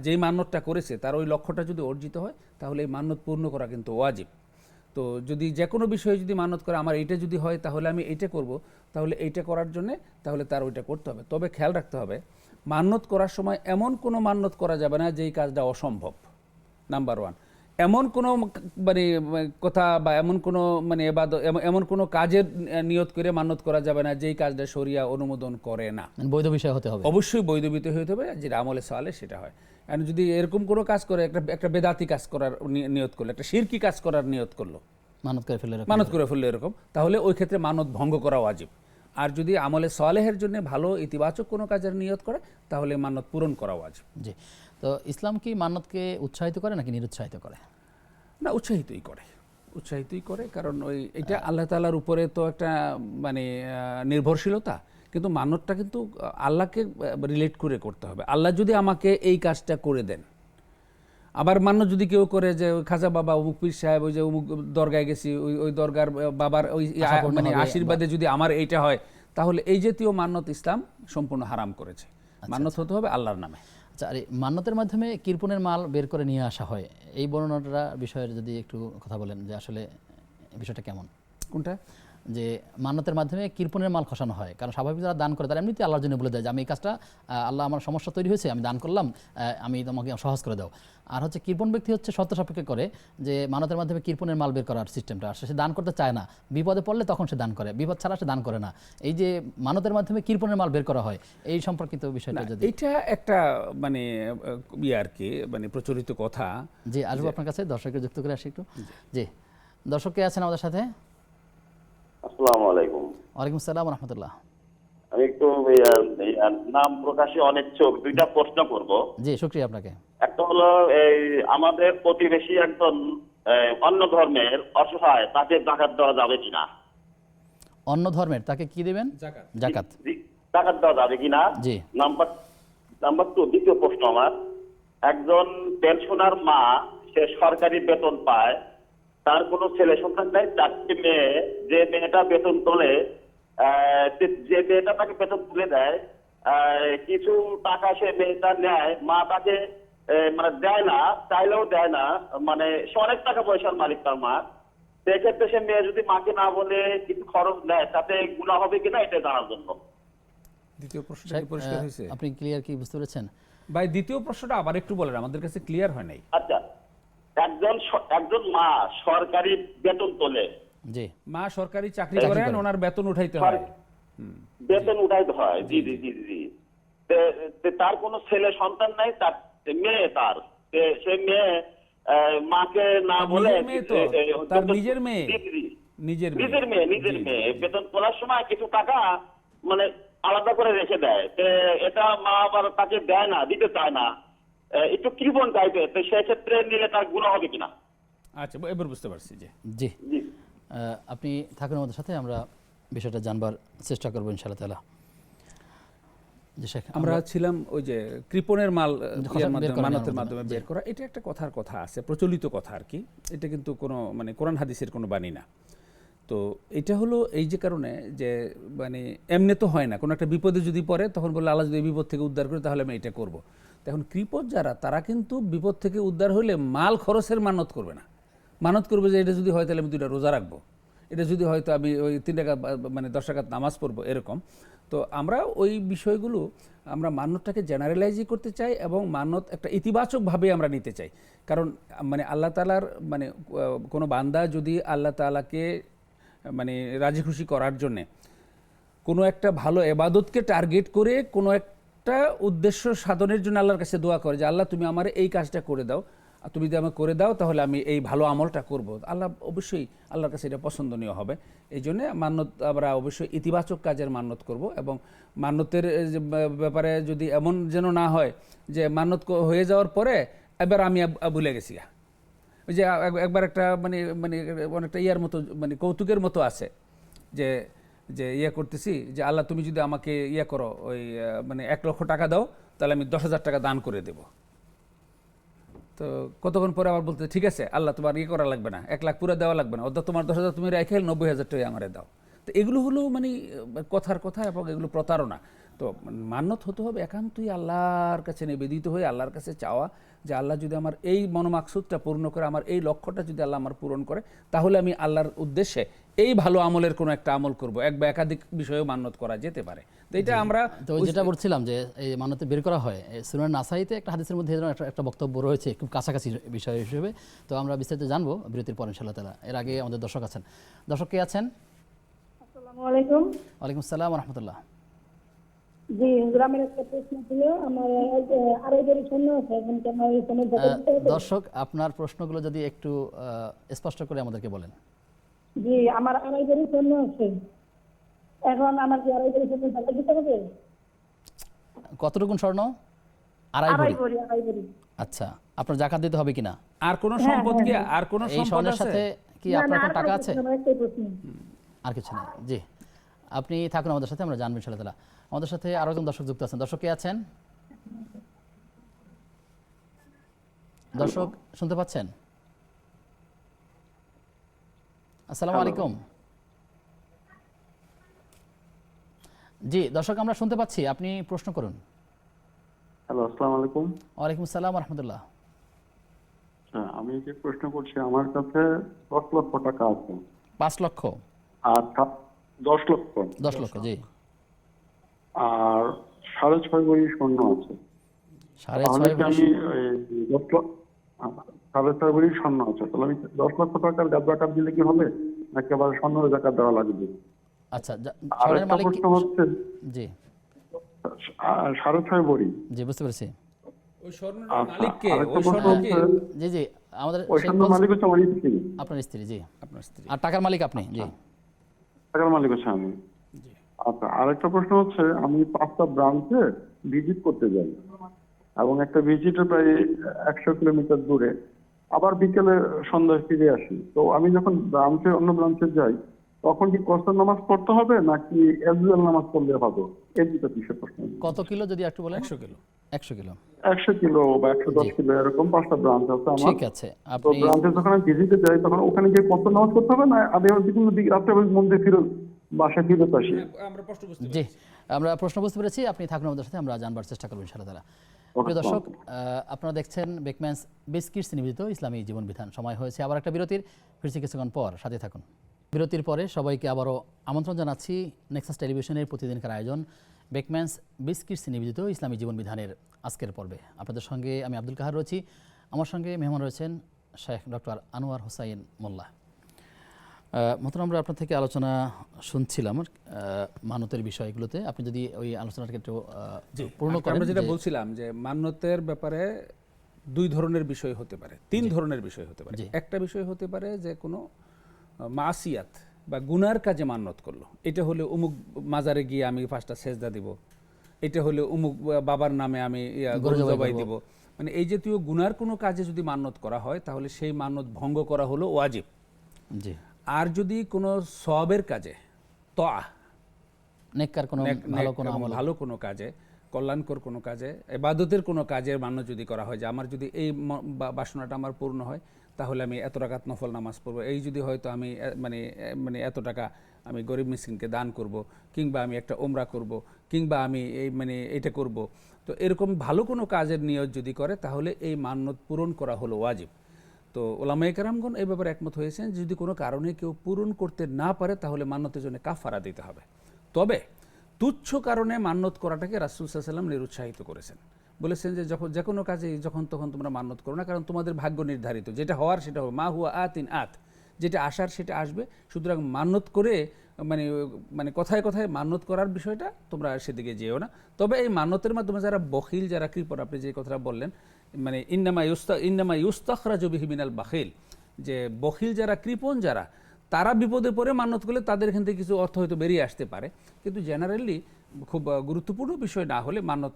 যেই মান্যতটা করেছে তার ওই লক্ষ্যটা যদি অর্জিত হয়, তাহলে এই মান্যত পূর্ণ করা কিন্তু ওয়াজিব। তো যদি যে কোনো বিষয়ে যদি মান্যত করে আমার এইটা যদি হয় তাহলে আমি এইটা করব, তাহলে এইটা করার জন্যে তাহলে তার ওইটা করতে হবে। তবে খেয়াল রাখতে হবে, মান্যত করার সময় এমন কোনো মান্যত করা যাবে না যেই কাজটা অসম্ভব, নাম্বার 1। এমন কোনো মানে কথা বা এমন কোনো মানে এমন কোনো কাজের নিয়ত করে মান্যত করা যাবে না যেই কাজটা শরিয়া অনুমোদন করে না। মানে বৈধ বিষয় হতে হবে। অবশ্যই বৈধবিত হতে হবে, যেটা আমলে সালে সেটা হয়। আর যদি এরকম কোনো কাজ করে, একটা বেদাতি কাজ করার নিয়ত করলো, একটা শিরকি কাজ করার নিয়ত করলো, মানত করে ফেললে এরকম। মানত করে ফেললো এরকম, তাহলে ওই ক্ষেত্রে মানত ভঙ্গ করা ওয়াজিব। আর যদি আমলে সালেহের জন্য ভালো ইতিবাচক কোনো কাজের নিয়ত করে তাহলে মানত পূরণ করা ওয়াজিব। জি, তো ইসলাম কি মান্যতকে উৎসাহিত করে নাকি নিরুৎসাহিত করে? না, উৎসাহিতই করে, কারণ এটা আল্লাহ তাআলার উপরে তো একটা মানে নির্ভরশীলতা, কিন্তু মান্যতটা কিন্তু আল্লাহকে রিলেট করে করতে হবে। আল্লাহ যদি আমাকে এই কাজটা করে দেন, আবার মান্য যদি কেউ করে যে খাজা বাবা অমুক পীর সাহেব ওই যে অমুক দরগায় গেছি, ওই দরগার বাবার ওই মানে আশীর্বাদে যদি আমার এইটা হয়, তাহলে এই জাতীয় মান্যত ইসলাম সম্পূর্ণ হারাম করেছে। মান্যত হতে হবে আল্লাহর নামে। আচ্ছা, আর এই মান্যতের মাধ্যমে কৃপণের মাল বের করে নিয়ে আসা হয়, এই বর্ণনাটা বিষয়ের যদি একটু কথা বলেন যে আসলে বিষয়টা কেমন? কোনটা? যে মান্যতের মাধ্যমে কৃপণের মাল খসানো হয়, কারণ স্বাভাবিক যারা দান করে তারা এমনিতে আল্লাহর জন্য বলে দেয় যে আমি এই কাজটা আল্লাহ আমার সমস্যা তৈরি হয়েছে আমি দান করলাম, আমি তোমাকে সহজ করে দাও। আর হচ্ছে কৃপণ ব্যক্তি হচ্ছে শর্ত সাপেক্ষে করে যে মান্যতের মাধ্যমে কৃপণের মাল বের করার সিস্টেমটা, আর সে দান করতে চায় না, বিপদে পড়লে তখন সে দান করে, বিপদ ছাড়া সে দান করে না। এই যে মান্যতের মাধ্যমে কৃপণের মাল বের করা হয়, এই সম্পর্কিত বিষয়টা যদি এটা একটা মানে আর কি মানে প্রচলিত কথা। জি, আসবো আপনার কাছে, দর্শককে যুক্ত করে আসি একটু। জি, দর্শক কে আছেন আমাদের সাথে? আসসালামু আলাইকুম। ওয়ালাইকুম আসসালাম ওয়া রাহমাতুল্লাহ। আমি একটু নাম প্রকাশে অনিচ্ছুক, দুইটা প্রশ্ন করব। জি, শুকরিয়া আপনাকে। একটা হলো এই আমাদের প্রতিবেশী একজন অন্য ধর্মের অসহায়, তাকে যাকাত দেওয়া যাবে কিনা? অন্য ধর্মের তাকে কি দিবেন? যাকাত। যাকাত দেওয়া যাবে কিনা? জি। নাম্বার 2, দ্বিতীয় প্রশ্ন আমার, একজন পেনশনার মা, সে সরকারি বেতন পায়, তার কোনো ছেলে সন্তান নাই, 4টি মেয়ে, যে মেয়েটা বেতন তোলে, যে মেয়েটা তাকে বেতন তুলে দেয়, কিছু টাকা সে মেয়েটা নেয়, মা তাকে মানে দেয় না, চাইলেও দেয় না, মানে সে অনেক টাকা পয়সার মালিক তার মা। সেক্ষেত্রে সে মেয়ে যদি মাকে না বলে কিছু খরচ নেয়, তাতে গুনাহ হবে কিনা এটা জানার জন্য। দ্বিতীয় প্রশ্নটা কি পরিষ্কার হয়েছে? আপনি ক্লিয়ার কি বুঝতে পেরেছেন ভাই? দ্বিতীয় প্রশ্নটা আবার একটু বলেন, আমাদের কাছে ক্লিয়ার হয় নাই। আচ্ছা, একজন মা সরকারি বেতন তোলে, জি, মা সরকারি চাকরি করেন, ওনার বেতন উঠাইতে হয়, বেতন উঠাইতে হয়, জি জি জি জি, তার কোনো ছেলে সন্তান নাই, তার মেয়ে, তার সে মেয়ে মাকে না বলে তার নিজের মেয়ে, নিজের মেয়ে বেতন তোলার সময় কিছু টাকা মানে আলাদা করে রেখে দেয়, এটা মা আবার তাকে দেয় না, দিতে চায় না, একটু কৃপণ টাইপের, তো সেক্ষেত্রে নিলে তার গুনাহ হবে কিনা? আচ্ছা, এবার বুঝতে পারছি। জি জি, আপনি থাকুন আমাদের সাথে, আমরা বিষয়টা জানবার চেষ্টা করবো ইনশাআল্লাহ তাআলা। জি শেখ, আমরা ছিলাম ওই যে কৃপণের মাল মানতের করা, মাধ্যমে বের করা, এটা একটা কথা আছে, প্রচলিত কথা আর কি। এটা কিন্তু কোনো মানে কোরআন হাদিসের কোনো বাণী না। তো এটা হলো এই যে কারণে যে মানে এমনি তো হয় না, কোনো একটা বিপদে যদি পড়ে তখন বলে আল্লাহ যদি বিপদ থেকে উদ্ধার করে তাহলে আমি এটা করব। এখন কৃপণ যারা, তারা কিন্তু বিপদ থেকে উদ্ধার হলে মাল খরচের মানত করবে না, মানত করবে যে এটা যদি হয় তাহলে আমি 2টা রোজা রাখবো, এটা যদি হয়তো আমি ওই 3 রাকাত মানে 10 রাকাত নামাজ পড়বো, এরকম। তো আমরা ওই বিষয়গুলো আমরা মান্যতটাকে জেনারেলাইজই করতে চাই এবং মান্যত একটা ইতিবাচকভাবে আমরা নিতে চাই। কারণ মানে আল্লাহ তাআলার মানে কোনো বান্দা যদি আল্লাহ তাআলাকে মানে রাজি খুশি করার জন্যে কোনো একটা ভালো ইবাদতকে টার্গেট করে কোনো একটা উদ্দেশ্য সাধনের জন্য আল্লাহর কাছে দোয়া করে যে আল্লাহ তুমি আমার এই কাজটা করে দাও, তুমি যদি আমাকে করে দাও তাহলে আমি এই ভালো আমলটা করব, আল্লাহ অবশ্যই আল্লাহর কাছে এটা পছন্দনীয় হবে। এই জন্যে মান্যত আমরা অবশ্যই ইতিবাচক কাজের মান্যত করব। এবং মান্যতের ব্যাপারে যদি এমন যেন না হয় যে মান্যত হয়ে যাওয়ার পরে এবার আমি ভুলে গেছি, ওই যে একবার একটা মানে মানে অনেকটা ইয়ার মতো মানে কৌতুকের মতো আছে যে যে ইয়ে করতেছি যে আল্লাহ তুমি যদি আমাকে ইয়ে করো ওই মানে 1 লক্ষ টাকা দাও তাহলে আমি 10,000 টাকা দান করে দেব। তো কতক্ষণ পরে আবার বলতে ঠিক আছে আল্লাহ তোমার ইয়ে করা লাগবে না, 1 লাখ পুরো দেওয়া লাগবে না, অর্থাৎ তোমার 10,000 তুমি রেখে 90,000 টাকা আমারে দাও। তো এগুলো হলো মানে কথার কথা এবং এগুলো প্রতারণা। তো মান্যত হতে হবে একান্তই আল্লাহর কাছে নিবেদিত হয়ে আল্লাহর কাছে চাওয়া যে আল্লাহ যদি আমার এই মনোমাকসুদটা পূর্ণ করে, আমার এই লক্ষ্যটা যদি আল্লাহ আমার পূরণ করে, তাহলে আমি আল্লাহর উদ্দেশ্যে এই ভালো আমলের কোনো একটা আমল করব। এক বা একাধিক বিষয়েও মান্যত করা যেতে পারে। তো এটা আমরা তো যেটা বলছিলাম যে এই মান্যতে বের করা হয় সুনান নাসাইতে একটা হাদিসের মধ্যে এই ধরনের একটা বক্তব্য রয়েছে খুব কাছাকাছি বিষয় হিসেবে। তো আমরা বিস্তারিত জানবো বিরতির পর ইনশাআল্লাহ তাআলা। এর আগে আমাদের দর্শক আছেন। দর্শক কে আছেন? আসসালামু আলাইকুম। ওয়ালাইকুম আসসালাম ওয়া রাহমাতুল্লাহ। জি, গ্রামের একটা প্রশ্ন ছিল। আমার আড়াই বাড়ি শূন্য আছে, এখন কি আমার এখানে জাকাত দিতে হবে? দর্শক আপনার প্রশ্নগুলো যদি একটু স্পষ্ট করে আমাদেরকে বলেন। জি, আমার আড়াই বাড়ি শূন্য আছে, এখন আমার কি আড়াই বাড়ি শূন্য জাকাত দিতে হবে? কতটুকুন স্বর্ণ? আড়াই আড়াই ভরি। বাড়ি, আড়াই বাড়ি। আচ্ছা, আপনার জাকাত দিতে হবে কিনা? আর কোনো সম্পদ কি, আর কোনো এই সম্পদ স্বর্ণের আছে? সাথে কি না, আপনার না, কোনো আর টাকা কোনো আছে? প্রশ্ন না, একটাই প্রশ্ন। আর কিছু নেই। জি, আপনি থাকুন আমাদের সাথে, আমরা জানবো ইনশাআল্লাহ তাআলা। আমাদের সাথে আরো একজন দর্শক যুক্ত আছেন। দর্শক কে আছেন? দর্শক শুনতে পাচ্ছেন? আসসালামু আলাইকুম। জি দর্শক আমরা শুনতে পাচ্ছি, আপনি প্রশ্ন করুন। হ্যালো, আসসালামু আলাইকুম। ওয়ালাইকুম আসসালাম ওয়া রাহমাতুল্লাহ। আমি যে প্রশ্ন করছি, আমার কাছে 10 লক্ষ টাকা আছে। 5 লক্ষ? আর 10 লক্ষ। 10 লক্ষ, জি। আর 6.5 ভরি স্বর্ণ আছে। 6.5 কি আমি 10 লক্ষ 6.5 ভরি স্বর্ণ আছে, তাহলে আমি 10 লক্ষ টাকার জাকাত দিলে কি হবে, নাকি আবার স্বর্ণের জাকাত দেওয়া লাগবে? আচ্ছা, আর স্বর্ণের একটা মালিক প্রশ্ন হচ্ছে, জি 6.5 ভরি। জি বুঝতে পেরেছি। ওই স্বর্ণের আচ্ছা, মালিক কে? আরেকটা ওই প্রশ্ন স্বর্ণ কে? হচ্ছে, জি জি আমাদের ওই স্বর্ণের মালিক হচ্ছে আমার স্ত্রী। আপনার স্ত্রী, জি। আপনার স্ত্রী। আর টাকার মালিক আপনি, জি। টাকার মালিক হচ্ছে আমি। আচ্ছা, আরেকটা প্রশ্ন হচ্ছে, আমি 5টা ব্রাঞ্চে ভিজিট করতে যাই এবং একটা ভিজিটে প্রায় 100 কিলোমিটার দূরে, আবার বিকেলে সন্ধ্যায় ফিরে আসি। তো আমি যখন অন্য ব্রাঞ্চে যাই, তখন কি কসর নামাজ পড়তে হবে নাকি এজুয়াল নামাজ পড়লে হবে? এই দুটো বিষয় প্রশ্ন। কত কিলো যদি একটু বলেন? 100 কিলো। 100 কিলো। 100 কিলো বা 110 কিলো, এরকম 5টা ব্রাঞ্চ আছে আমার। ঠিক আছে, তো আপনি ব্রাঞ্চে যখন আমি ভিজিটে যাই, তখন ওখানে গিয়ে কসর নামাজ পড়তে হবে না আমি কোনো দিক রাত্রে মন্দির ফিরে বাসায় ফিরত আসি? আমরা প্রশ্ন বুঝতে জি আমরা প্রশ্ন বুঝতে পেরেছি, আপনি থাকুন আমাদের সাথে, আমরা জানবার চেষ্টা করব ইনশাআল্লাহ তাআলা। প্রিয় দর্শক, আপনারা দেখছেন বেকম্যানস বিস্কিটস নিবেদিত ইসলামী জীবন বিধান। সময় হয়েছে আবার একটা বিরতির, ফিরছি কিছুক্ষণ পর, সাথে থাকুন। বিরতির পরে সবাইকে আবারও আমন্ত্রণ জানাচ্ছি নেক্সাস টেলিভিশনের প্রতিদিনকার আয়োজন বেকম্যানস বিস্কিটস নিবেদিত ইসলামী জীবন বিধানের আজকের পর্বে। আপনাদের সঙ্গে আমি আব্দুল কাহার রয়েছি, আমার সঙ্গে মেহমান রয়েছেন শেখ ডক্টর আনোয়ার হোসাইন মোল্লা। মতন আমরা আপনার থেকে আলোচনা শুনছিলাম মান্যতের বিষয়গুলোতে, আপনি যদি ওই আলোচনাটাকে একটু পূর্ণ করেন। আমরা যেটা বলছিলাম যে মান্যতের ব্যাপারে 2 ধরনের বিষয় হতে পারে, 3 ধরনের বিষয় হতে পারে। একটা বিষয় হতে পারে যে কোনো মাসিয়াত বা গুনার কাজে মান্যত করলো, এটা হলে অমুক মাজারে গিয়ে আমি 5টা সেজদা দিব, এটা হলে অমুক বাবার নামে আমি গরু জবাই দিব, মানে এই জাতীয় গুনার কোনো কাজে যদি মান্যত করা হয়, তাহলে সেই মান্যত ভঙ্গ করা হলো ওয়াজিব। জি। আর যদি কোনো সওয়াবের কাজে, তোয়া নেককার কোনো ভালো কোনো আমল, ভালো কোনো কাজে, কল্যাণকর কোনো কাজে, ইবাদতের কোনো কাজের মান্য যদি করা হয় যে আমার যদি এই বাসনাটা আমার পূর্ণ হয়, তাহলে আমি এত রাকাত নফল নামাজ পড়বো, এই যদি হয়তো আমি মানে এত টাকা আমি গরিব মিসকিনকে দান করব, কিংবা আমি একটা ওমরা করব, কিংবা আমি এই এটা করব, তো এরকম ভালো কোনো কাজের নিয়ত যদি করে, তাহলে এই মান্যত পূরণ করা হলো ওয়াজিব। তো ওলামায়ে কেরামগণ এই ব্যাপারে একমত হয়েছেন, যদি কোনো কারণে কেউ পূরণ করতে না পারে, তাহলে মান্যতের জন্য কাফারা দিতে হবে। তবে তুচ্ছ কারণে মান্যত করাটাকে রাসূল সাল্লাল্লাহু আলাইহি ওয়াসাল্লাম নিরুৎসাহিত করেছেন, বলেছেন যে যে কোনো কাজে যখন তখন তোমরা মান্যত করো না, কারণ তোমাদের ভাগ্য নির্ধারিত, যেটা হওয়ার সেটা হবে, মা হুয়া আতিন আত, যেটা আসার সেটা আসবে। সুতরাং মান্যত করে মানে কথায় কথায় মান্যত করার বিষয়টা তোমরা সেদিকে যেও না। তবে এই মান্যতের মাধ্যমে যারা বখিল, যারা কৃপণ, আপনি যে কথাটা বললেন, মানে ইন্নামা ইউস্তাখরাজু বিহি মিনাল বাখিল, যে বখিল যারা, কৃপণ যারা, তারা বিপদে পড়ে মান্যত করলে তাদের এখান থেকে কিছু অর্থ হয়তো বেরিয়ে আসতে পারে, কিন্তু জেনারেলি খুব গুরুত্বপূর্ণ বিষয় না হলে মান্যত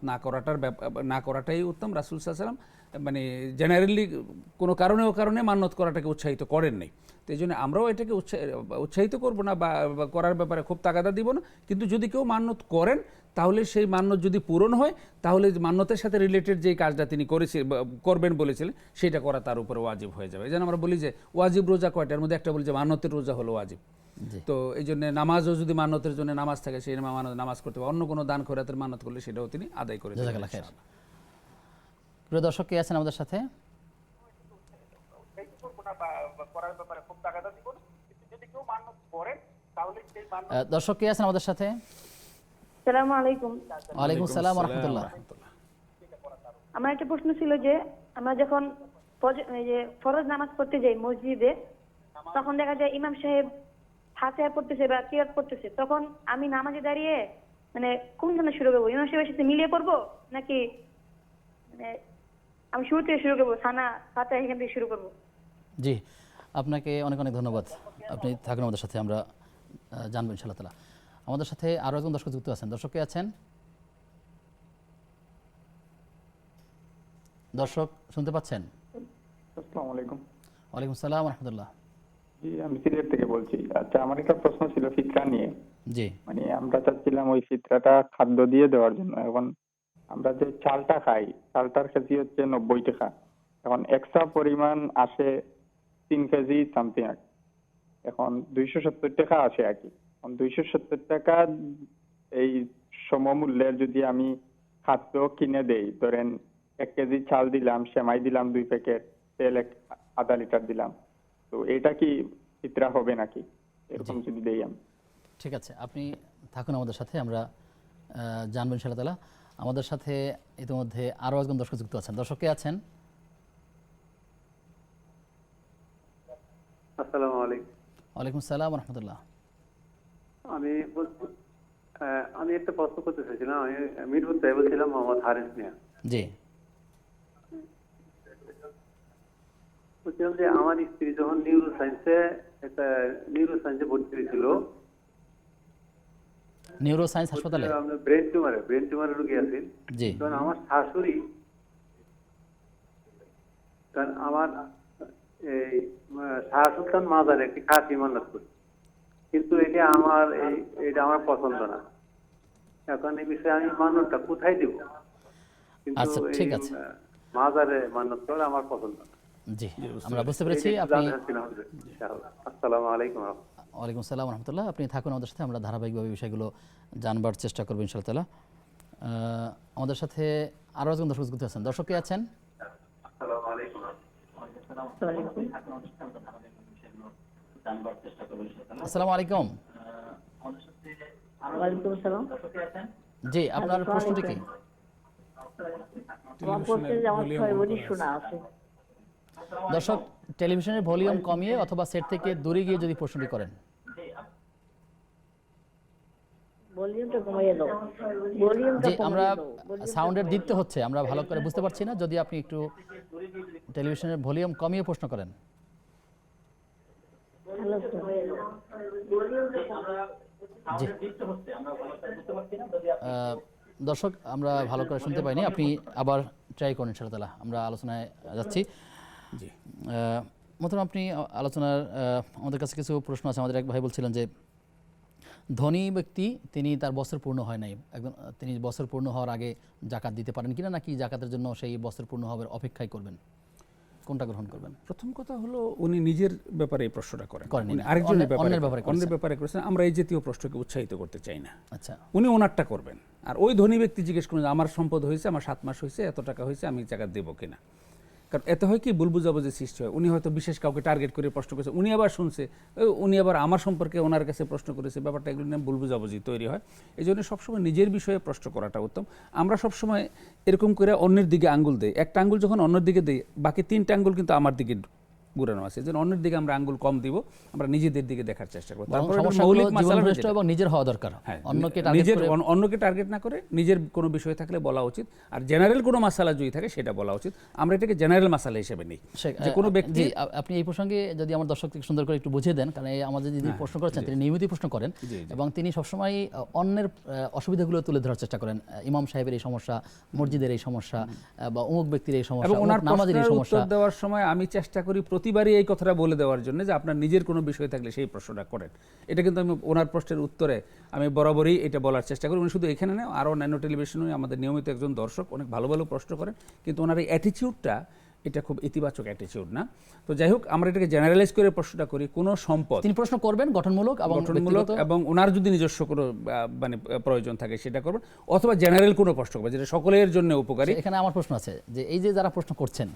না করাটাই উত্তম। রাসূল সাল্লাল্লাহু আলাইহি ওয়াসাল্লাম মানে জেনারেলি কোনো কারণে মান্যত করাটাকে উৎসাহিত করেন নাই। তো এই জন্য আমরাও এটাকে উৎসাহিত করব না বা করার ব্যাপারে খুব তাগাদা দিব না। কিন্তু যদি কেউ মান্যত করেন, তাহলে সেই মান্যত যদি পূরণ হয় তাহলে মান্যতের সাথে রিলেটেড যে কাজটা তিনি করবেন বলেছিলেন সেটা করা তার উপরে ওয়াজিব হয়ে যাবে। এই জন্য আমরা বলি যে ওয়াজিব রোজা কয়টার মধ্যে একটা বলি যে মান্যতের রোজা হলো ওয়াজিব। তো এই জন্য নামাজও যদি মান্যতের জন্য নামাজ থাকে সেই নামাজ করতে হবে, অন্য কোনো দান খয়রাতের মান্যত করলে সেটাও তিনি আদায় করে দেবেন। জাযাকাল্লাহ খাইর। প্রিয় দর্শক কে আছেন আমাদের সাথে? দর্শক কে আছেন আমাদের সাথে? আসসালামু আলাইকুম। ওয়ালাইকুম আসসালাম ওয়া রাহমাতুল্লাহ। আমার একটা প্রশ্ন ছিল যে আমরা যখন এই যে ফরজ নামাজ পড়তে যাই মসজিদে, তখন দেখা যায় ইমাম সাহেব ফাতিহা পড়তেছে বা কিরাত পড়তেছে, তখন আমি নামাজে দাঁড়িয়ে মানে কোন ধরনের শুরু করবো? ইমাম সাহেবের সাথে মিলিয়ে পড়বো নাকি মানে আমি শুরু থেকে শুরু করবো, সানা ফাতিহা এখান থেকে শুরু করবো? জি, আপনাকে অনেক অনেক ধন্যবাদ। আপনি থাকুন আমাদের সাথে, আমরা জানবো ইনশাআল্লাহ তাআলা। আমাদের সাথে আরও একজন দর্শক যুক্ত আছেন। দর্শক কে আছেন? দর্শক শুনতে পাচ্ছেন? আসসালামু আলাইকুম। ওয়ালাইকুম আসসালাম ওয়া রাহমাতুল্লাহ। জি, আমি সিলেট থেকে বলছি। আচ্ছা, আমার একটা প্রশ্ন ছিল ফিতরা নিয়ে। জি, মানে আমরা চাচ্ছিলাম ওই ফিতরাটা খাদ্য দিয়ে দেওয়ার জন্য। এখন আমরা যে চালটা খাই, চালটার কেজি হচ্ছে 90 টাকা। এখন এক্সট্রা পরিমাণ আসে 3 কেজি সামথিং। এখন 270 টাকা আসে আর কি। এখন 270 টাকা এই সমমূল্যের যদি আমি খাদ্য কিনে দেই, ধরেন 1 কেজি চাল দিলাম, সেমাই দিলাম 2 প্যাকেট, তেল আধা লিটার দিলাম, তো এটা কি ফিতরা হবে নাকি এরকম যদি দেই আমি? ঠিক আছে, আপনি থাকুন আমাদের সাথে, আমরা জানবো ইনশাআল্লাহ তাআলা। আমাদের সাথে ইতিমধ্যে আরও একজন দর্শক যুক্ত আছেন। দর্শক কে আছেন? আসসালামু আলাইকুম। ওয়ালাইকুম আসসালাম ওয়া রাহমাতুল্লাহ। আমি একটা প্রশ্ন করতে চাইছিলাম। আমি মিরপুর থেকে বলছিলাম, মোহাম্মদ হারিস মিয়া। জি, বলছিলাম যে আমার স্ত্রী যখন নিউরো সায়েন্সে ভর্তি হয়েছিল, নিউরো সায়েন্স হাসপাতালে ব্রেন টিউমারের রোগী আছেন, জি, তখন আমার শাশুড়ি, কারণ আমার এই শাহ সুলতান মাজার একটি খাস ইমানত করি, কিন্তু এটা আমার পছন্দ না। এখন এই বিষয়ে আমি মান্যতটা কোথায় দিব? আচ্ছা, ঠিক আছে, মাজারে মান্যত করা আমার পছন্দ না। জি, আমরা বুঝতে পেরেছি। আপনি আসসালামু আলাইকুম। ওয়ালাইকুম আসসালাম ওয়া রাহমাতুল্লাহ। আপনি থাকুন আমাদের সাথে, আমরা ধারাবাহিকভাবে বিষয়গুলো জানবার চেষ্টা করবো ইনশাআল্লাহ তাআলা। আমাদের সাথে আরও একজন দর্শক যুক্ত আছেন। দর্শক কে আছেন? আসসালামু আলাইকুম। ওয়ালাইকুম আসসালাম। জি, আপনার প্রশ্নটি কি? দর্শক, টেলিভিশনের ভলিউম কমিয়ে অথবা সেট থেকে দূরে গিয়ে যদি প্রশ্নটি করেন। জি, আমরা সাউন্ডের দিতে হচ্ছে, আমরা ভালো করে বুঝতে পারছি না, যদি আপনি একটু টেলিভিশনের ভলিউম কমিয়ে প্রশ্ন করেন। জি, দর্শক আমরা ভালো করে শুনতে পাইনি, আপনি আবার ট্রাই করুন ইনশাআল্লাহ তাআলা। আমরা আলোচনায় যাচ্ছি। জি, মোহতারাম, আপনি আলোচনার আমাদের কাছে কিছু প্রশ্ন আছে। আমাদের এক ভাই বলছিলেন যে ধনী ব্যক্তি, তিনি তার বছর পূর্ণ হয় নাই, একদম তিনি বছর পূর্ণ হওয়ার আগে জাকাত দিতে পারেন কিনা, নাকি জাকাতের জন্য সেই বছর পূর্ণ হওয়ার অপেক্ষাই করবেন, কোনটা গ্রহণ করবেন? প্রথম কথা হলো, উনি নিজের ব্যাপারে এই প্রশ্নটা করেন, করেননি, আরেকজনের অন্যের ব্যাপারে করেছেন। আমরা এই জাতীয় প্রশ্নকে উৎসাহিত করতে চাই না। আচ্ছা, উনি ওনারটা করবেন। আর ওই ধনী ব্যক্তি জিজ্ঞেস করেন, আমার সম্পদ হয়েছে, আমার 7 মাস হয়েছে, এত টাকা হয়েছে, আমি জাকাত দেবো কিনা। কারণ এতে হয় কি, ভুল বুঝাবুঝি সৃষ্টি হয়। উনি হয়তো বিশেষ কাউকে টার্গেট করে প্রশ্ন করেছে, উনি আবার শুনছে, উনি আবার আমার সম্পর্কে ওনার কাছে প্রশ্ন করেছে, ব্যাপারটা এগুলো নিয়ে ভুল বুঝাবুঝি তৈরি হয়। এই জন্য সবসময় নিজের বিষয়ে প্রশ্ন করাটা উত্তম। আমরা সবসময় এরকম করে অন্যের দিকে আঙ্গুল দেই, একটা আঙ্গুল যখন অন্যের দিকে দেই, বাকি 3টা আঙ্গুল কিন্তু আমার দিকে ঘুরানো আছে। যেন অন্যের দিকে আমরা আঙ্গুল কম দিব, আমরা নিজেদের দিকে দেখার চেষ্টা করব। তারপরে মৌলিক মাসালা এবং নিজের হওয়া দরকার, অন্যকে টার্গেট না করে নিজের কোনো বিষয় থাকলে বলা উচিত। আর জেনারেল কোনো মাসালা যদি থাকে সেটা বলা উচিত। আমরা এটাকে জেনারেল মাসালা হিসেবে নিই, যে কোনো ব্যক্তি। আপনি এই প্রসঙ্গে যদি আমার দর্শককে সুন্দর করে একটু বুঝিয়ে দেন, কারণ আমাদের যিনি প্রশ্ন করেছেন তিনি নিয়মিত প্রশ্ন করেন এবং তিনি সবসময় অন্যের অসুবিধাগুলো তুলে ধরার চেষ্টা করেন। ইমাম সাহেবের এই সমস্যা, মসজিদের এই সমস্যা, বা অমুক ব্যক্তির এই সমস্যা, নামাজের এই সমস্যা দেওয়ার সময় আমি চেষ্টা করি প্রতিবারই এই কথাটা বলে দেওয়ার জন্য যে আপনার নিজের কোনো বিষয় থাকলে সেই প্রশ্নটা করেন। এটা কিন্তু আমি ওনার প্রশ্নের উত্তরে আমি বরাবরই এটা বলার চেষ্টা করি। উনি শুধু এখানে নয়, আরও অন্যান্য টেলিভিশনে আমাদের নিয়মিত একজন দর্শক, অনেক ভালো ভালো প্রশ্ন করেন, কিন্তু ওনার এই অ্যাটিটিউডটা এটা খুব ইতিবাচক অ্যাটিটিউড না। তো যাই হোক, আমরা এটাকে জেনারেলাইজ করে প্রশ্নটা করি। কোনো সম্পদ তিনি প্রশ্ন করবেন গঠনমূলক এবং ওনার যদি নিজস্ব কোনো মানে প্রয়োজন থাকে সেটা করবেন, অথবা জেনারেল কোনো প্রশ্ন করবেন যেটা সকলের জন্য উপকারী। এখানে আমার প্রশ্ন আছে যে এই যে যারা প্রশ্ন করছেন,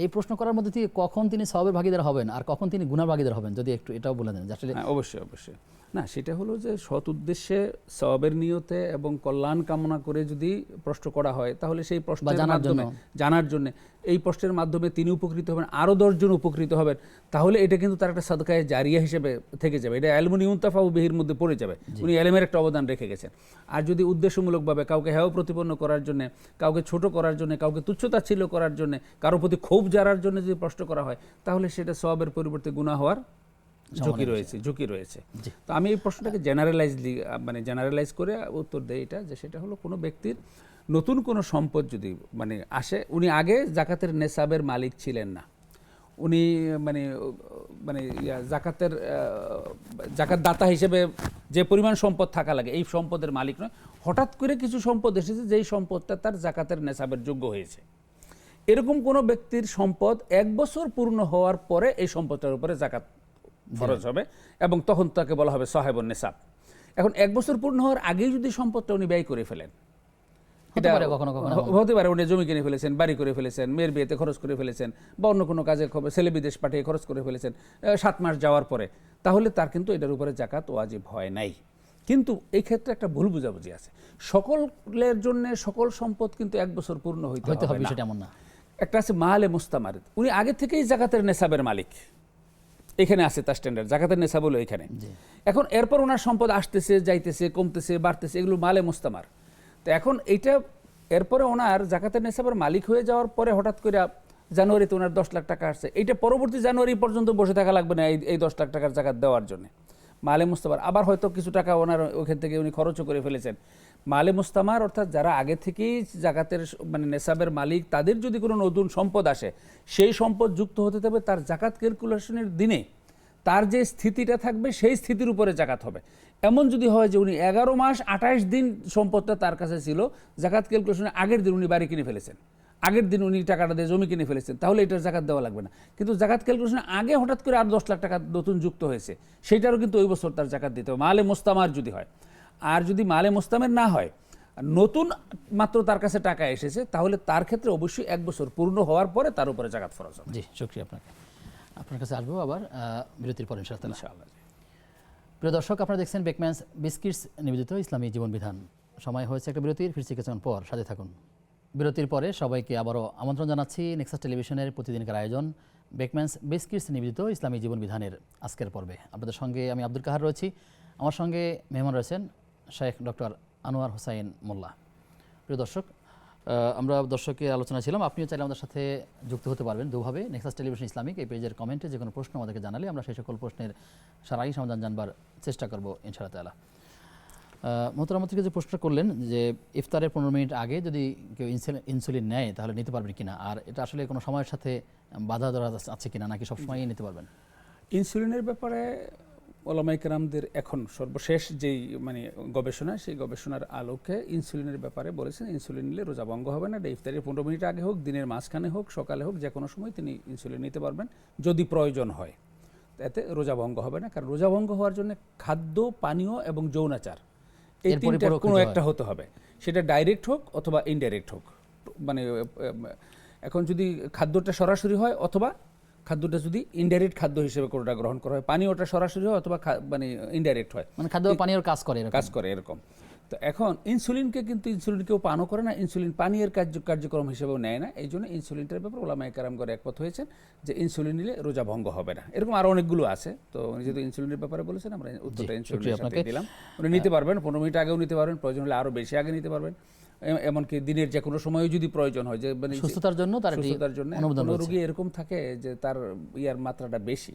এই প্রশ্ন করার মধ্যে থেকে কখন তিনি সওয়াবের ভাগীদার হবেন আর কখন তিনি গুনার ভাগীদার হবেন, যদি একটু এটাও বলে দেন। আসলে অবশ্যই অবশ্যই না, সেটা হলো যে সৎ উদ্দেশ্যে সওয়াবের নিয়তে এবং কল্যাণ কামনা করে যদি প্রশ্ন করা হয়, তাহলে সেই প্রশ্নের মাধ্যমে জানার জন্য এই প্রশ্নের মাধ্যমে তিনি উপকৃত হবেন, আরও 10 জন উপকৃত হবেন, তাহলে এটা কিন্তু তার একটা সাদকায়ে জারিয়া হিসেবে থেকে যাবে। এটা ইলমুন ইউনতাফাউ বিহির মধ্যে পড়ে যাবে। উনি ইলমের একটা অবদান রেখে গেছেন। আর যদি উদ্দেশ্যমূলকভাবে কাউকে হেয় প্রতিপন্ন করার জন্য, কাউকে ছোট করার জন্য, কাউকে তুচ্ছতাচ্ছিল্য করার জন্য, কারো প্রতি ক্ষোভ জারার জন্য যদি প্রশ্ন করা হয়, তাহলে সেটা সওয়াবের পরিবর্তে গুনাহ হওয়ার ঝুঁকি রয়েছে। তো আমি এই প্রশ্নটাকে জেনারেলাইজ করে উত্তর দেই এটা, যে সেটা হলো কোনো ব্যক্তির নতুন কোনো সম্পদ যদি মানে আসে, উনি আগে জাকাতের নেসাবের মালিক ছিলেন না, উনি জাকাত দাতা হিসেবে যে পরিমাণ সম্পদ থাকা লাগে এই সম্পদের মালিক নয়, হঠাৎ করে কিছু সম্পদ এসেছে যেই সম্পদটা তার জাকাতের নেসাবের যোগ্য হয়েছে। এরকম কোনো ব্যক্তির সম্পদ 1 বছর পূর্ণ হওয়ার পরে এই সম্পদটার উপরে জাকাত ফরজ হবে, এবং তখন তাকে বলা হবে সাহেবুন নেসাব। এখন 1 বছর পূর্ণ হওয়ার আগেই যদি সম্পদটা উনি ব্যয় করে ফেলেন, হতে পারে উনি জমি কিনে ফেলেছেন, বাড়ি করে ফেলেছেন, মেয়ের বিয়েতে খরচ করে ফেলেছেন, বা অন্য কোনো কাজে ছেলে বিদেশ পাঠিয়ে খরচ করে ফেলেছেন 7 মাস যাওয়ার পরে, তাহলে তার কিন্তু এটার উপরে জাকাত ওয়াজিব হয় নাই। কিন্তু এই ক্ষেত্রে একটা ভুল বুঝাবুঝি আছে। সকলের জন্য সকল সম্পদ কিন্তু 1 বছর পূর্ণ হইতে হবে সেটা এমন না। একটা আছে মালে মুস্তামার, উনি আগে থেকেই জাকাতের নেসাবের মালিক, এখানে আছে তার স্ট্যান্ডার্ড, জাকাতের নেসাব হলো এখানে। এখন এরপর ওনার সম্পদ আসতেছে, যাইতেছে, কমতেছে, বাড়তেছে, এগুলো মালে মুস্তামার। তো এখন এইটা এরপরে ওনার জাকাতের নেসাবের মালিক হয়ে যাওয়ার পরে হঠাৎ করে জানুয়ারিতে ওনার 10 লাখ টাকা আসছে, এইটা পরবর্তী জানুয়ারি পর্যন্ত বসে থাকা লাগবে না এই 10 লাখ টাকার জাকাত দেওয়ার জন্য। মালে মুস্তামার আবার হয়তো কিছু টাকা ওনার ওখান থেকে উনি খরচও করে ফেলেছেন। মালে মুস্তামার অর্থাৎ যারা আগে থেকেই জাকাতের মানে নেসাবের মালিক, তাদের যদি কোনো নতুন সম্পদ আসে, সেই সম্পদ যুক্ত হতে হবে তার জাকাত ক্যালকুলেশনের দিনে তার যে স্থিতিটা থাকবে সেই স্থিতির উপরে জাকাত হবে। এমন যদি হয় যে উনি 11 মাস 28 দিন সম্পদটা তার কাছে ছিল, জাকাত ক্যালকুলেশনের আগের দিন উনি বাড়ি কিনে ফেলেছেন, আগের দিন উনি টাকাটা দিয়ে জমি কিনে ফেলেছেন, তাহলে এটার জাকাত দেওয়া লাগবে না। কিন্তু জাকাত ক্যালকুলেশনের আগে হঠাৎ করে আর 10 লাখ টাকা নতুন যুক্ত হয়েছে, সেটারও কিন্তু ওই বছর তার জাকাত দিতে হবে, মালে মুস্তামার যদি হয়। আর যদি মালে মুস্তামের না হয়, নতুন মাত্র তার কাছে টাকা এসেছে, তাহলে তার ক্ষেত্রে অবশ্যই 1 বছর পূর্ণ হওয়ার পরে তার উপরে জাকাত ফরজ হবে। জি, শুকরিয়া আপনাকে। আপনার কাছে আসবো আবার বিরতির পর ইনশাআল্লাহ। প্রিয় দর্শক, আপনারা দেখছেন বেকম্যানস বিস্কিটস নিবেদিত ইসলামী জীবন বিধান। সময় হয়েছে একটা বিরতির, ফিরছি কিছুক্ষণ পর, সাথে থাকুন। বিরতির পরে সবাইকে আবারও আমন্ত্রণ জানাচ্ছি নেক্সাস টেলিভিশনের প্রতিদিনকার আয়োজন বেকম্যানস বিস্কিটস নিবেদিত ইসলামী জীবন বিধানের আজকের পর্বে। আপনাদের সঙ্গে আমি আব্দুল কাহার রয়েছি, আমার সঙ্গে মেহমান রয়েছেন শেখ ডক্টর আনোয়ার হোসাইন মোল্লা। প্রিয় দর্শক, আমরা দর্শকের আলোচনা ছিলাম, আপনিও চাইলে আমাদের সাথে যুক্ত হতে পারবেন দুভাবে। নেক্সাস টেলিভিশন ইসলামিক এই পেজের কমেন্টে যে কোনো প্রশ্ন আমাদেরকে জানালে আমরা সেই সকল প্রশ্নের সারাই সমাধান জানবার চেষ্টা করব ইনশাআল্লাহ তাআলা। মোহতারাম থেকে যে প্রশ্ন করলেন যে ইফতারের 15 মিনিট আগে যদি কেউ ইনসুলিন নেয় তাহলে নিতে পারবেন কিনা, আর এটা আসলে কোনো সময়ের সাথে বাধা ধরা আছে কিনা, নাকি সবসময়ই নিতে পারবেন? ইনসুলিনের ব্যাপারে ওলামায়ে কেরামদের এখন সর্বশেষ যেই মানে গবেষণা, সেই গবেষণার আলোকে ইনসুলিনের ব্যাপারে বলেছেন ইনসুলিন নিলে রোজা ভঙ্গ হবে না। এটা ইফতারের 15 মিনিট আগে হোক, দিনের মাঝখানে হোক, সকালে হোক, যে কোনো সময় তিনি ইনসুলিন নিতে পারবেন যদি প্রয়োজন হয়। এতে রোজা ভঙ্গ হবে না, কারণ রোজা ভঙ্গ হওয়ার জন্য খাদ্য, পানীয় এবং যৌনাচার এই তিনটা কোনো একটা হতে হবে, সেটা ডাইরেক্ট হোক অথবা ইনডাইরেক্ট হোক। মানে এখন যদি খাদ্যটা সরাসরি হয় অথবা খাদ্যটা যদি ইনডাইরেক্ট খাদ্য হিসেবে কোনোটা গ্রহণ করা হয়, পানীয়টা সরাসরি হয় অথবা মানে ইনডাইরেক্ট হয়, মানে খাদ্য পানীয়র কাজ করে এরকম। তো এখন ইনসুলিনকেও পানও করে না, ইনসুলিন পানীয়ের কার্যক্রম হিসেবেও নেয় না। এই জন্য ইনসুলিনটার ব্যাপারে ওলামায়ে কেরাম করে একমত হয়েছেন যে ইনসুলিন নিলে রোজা ভঙ্গ হবে না। এরকম আরও অনেকগুলো আছে, তো উনি যেহেতু ইনসুলিনের ব্যাপারে বলেছেন আমরা উত্তরটা ইনসুলিনের সাথে দিলাম। উনি নিতে পারবেন, 15 মিনিট আগেও নিতে পারবেন, প্রয়োজন হলে আরও বেশি আগে নিতে পারবেন, এমনকি দিনের যে কোনো সময়ও যদি প্রয়োজন হয়, যে মানে সুস্থতার জন্য কোনো রোগী এরকম থাকে যে তার ইয়ার মাত্রাটা বেশি,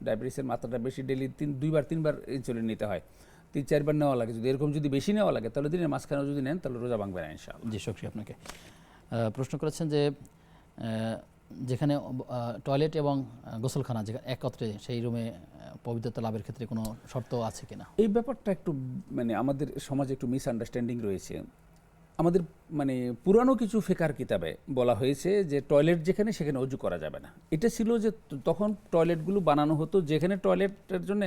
ডায়াবেটিসের মাত্রাটা বেশি, ডেইলি 2-3 বার ইনসুলিন নিতে হয়, 3-4 বার নেওয়া লাগে। যদি এরকম যদি বেশি নেওয়া লাগে তাহলে দিনের মাঝখানেও যদি নেন তাহলে রোজা ভাঙবে না ইনশাআল্লাহ। জি, শুকরিয়া আপনাকে। প্রশ্ন করেছেন যে যেখানে টয়লেট এবং গোসলখানা যেখানে একত্রে সেই রুমে পবিত্রতা লাভের ক্ষেত্রে কোনো শর্ত আছে কিনা? এই ব্যাপারটা একটু মানে আমাদের সমাজে একটু মিসআন্ডারস্ট্যান্ডিং রয়েছে। আমাদের মানে পুরানো কিছু ফিকার কিতাবে বলা হয়েছে যে টয়লেট যেখানে সেখানে অজু করা যাবে না। এটা ছিল যে তখন টয়লেটগুলো বানানো হতো যেখানে টয়লেটের জন্য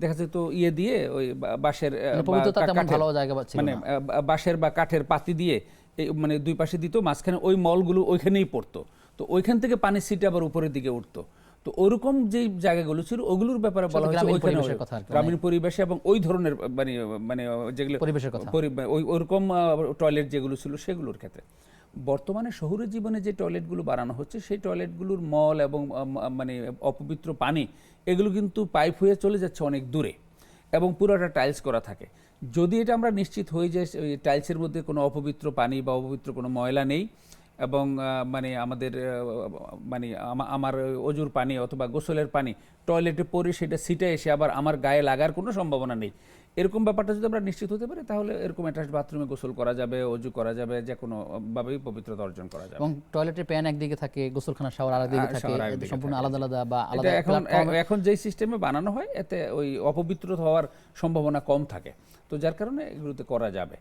দেখা যেত ইয়ে দিয়ে ওই বাঁশের মানে বাঁশের বা কাঠের পাতি দিয়ে মানে দুই পাশে দিত, মাঝখানে ওই মলগুলো ওইখানেই পড়তো। তো ওইখান থেকে পানির সিট আবার উপরের দিকে উঠতো। তো ওরকম যে জায়গাগুলো ছিল ওগুলোর ব্যাপারে বলা হয়েছে ওইখানে গ্রামীণ পরিবেশে এবং ওই ধরনের মানে মানে যেগুলো ওইরকম টয়লেট যেগুলো ছিল সেগুলোর ক্ষেত্রে। বর্তমানে শহুরে জীবনে যে টয়লেটগুলো বানানো হচ্ছে সেই টয়লেটগুলোর মল এবং মানে অপবিত্র পানি এগুলো কিন্তু পাইপ হয়ে চলে যাচ্ছে অনেক দূরে এবং পুরোটা টাইলস করা থাকে। যদি এটা আমরা নিশ্চিত হই যে ওই টাইলসের মধ্যে কোনো অপবিত্র পানি বা অপবিত্র কোনো ময়লা নেই এবং মানে আমাদের মানে আমার অজুর পানি অথবা গোসলের পানি টয়লেটে পরে সেটা সিটে এসে আবার আমার গায়ে লাগার কোনো সম্ভাবনা নেই, এরকম ব্যাপারটা যদি আমরা নিশ্চিত হতে পারি তাহলে এরকম অ্যাটাচড বাথরুমে গোসল করা যাবে, অজু করা যাবে, যে কোনোভাবেই পবিত্রতা অর্জন করা যাবে। এবং টয়লেটের প্যান একদিকে থাকে, গোসলখানা শাওয়ার আরেকদিকে থাকে, সম্পূর্ণ আলাদা আলাদা বা আলাদা। এখন যেই সিস্টেমে বানানো হয় এতে ওই অপবিত্র হওয়ার সম্ভাবনা কম থাকে, তো যার কারণে এগুলোতে করা যাবে।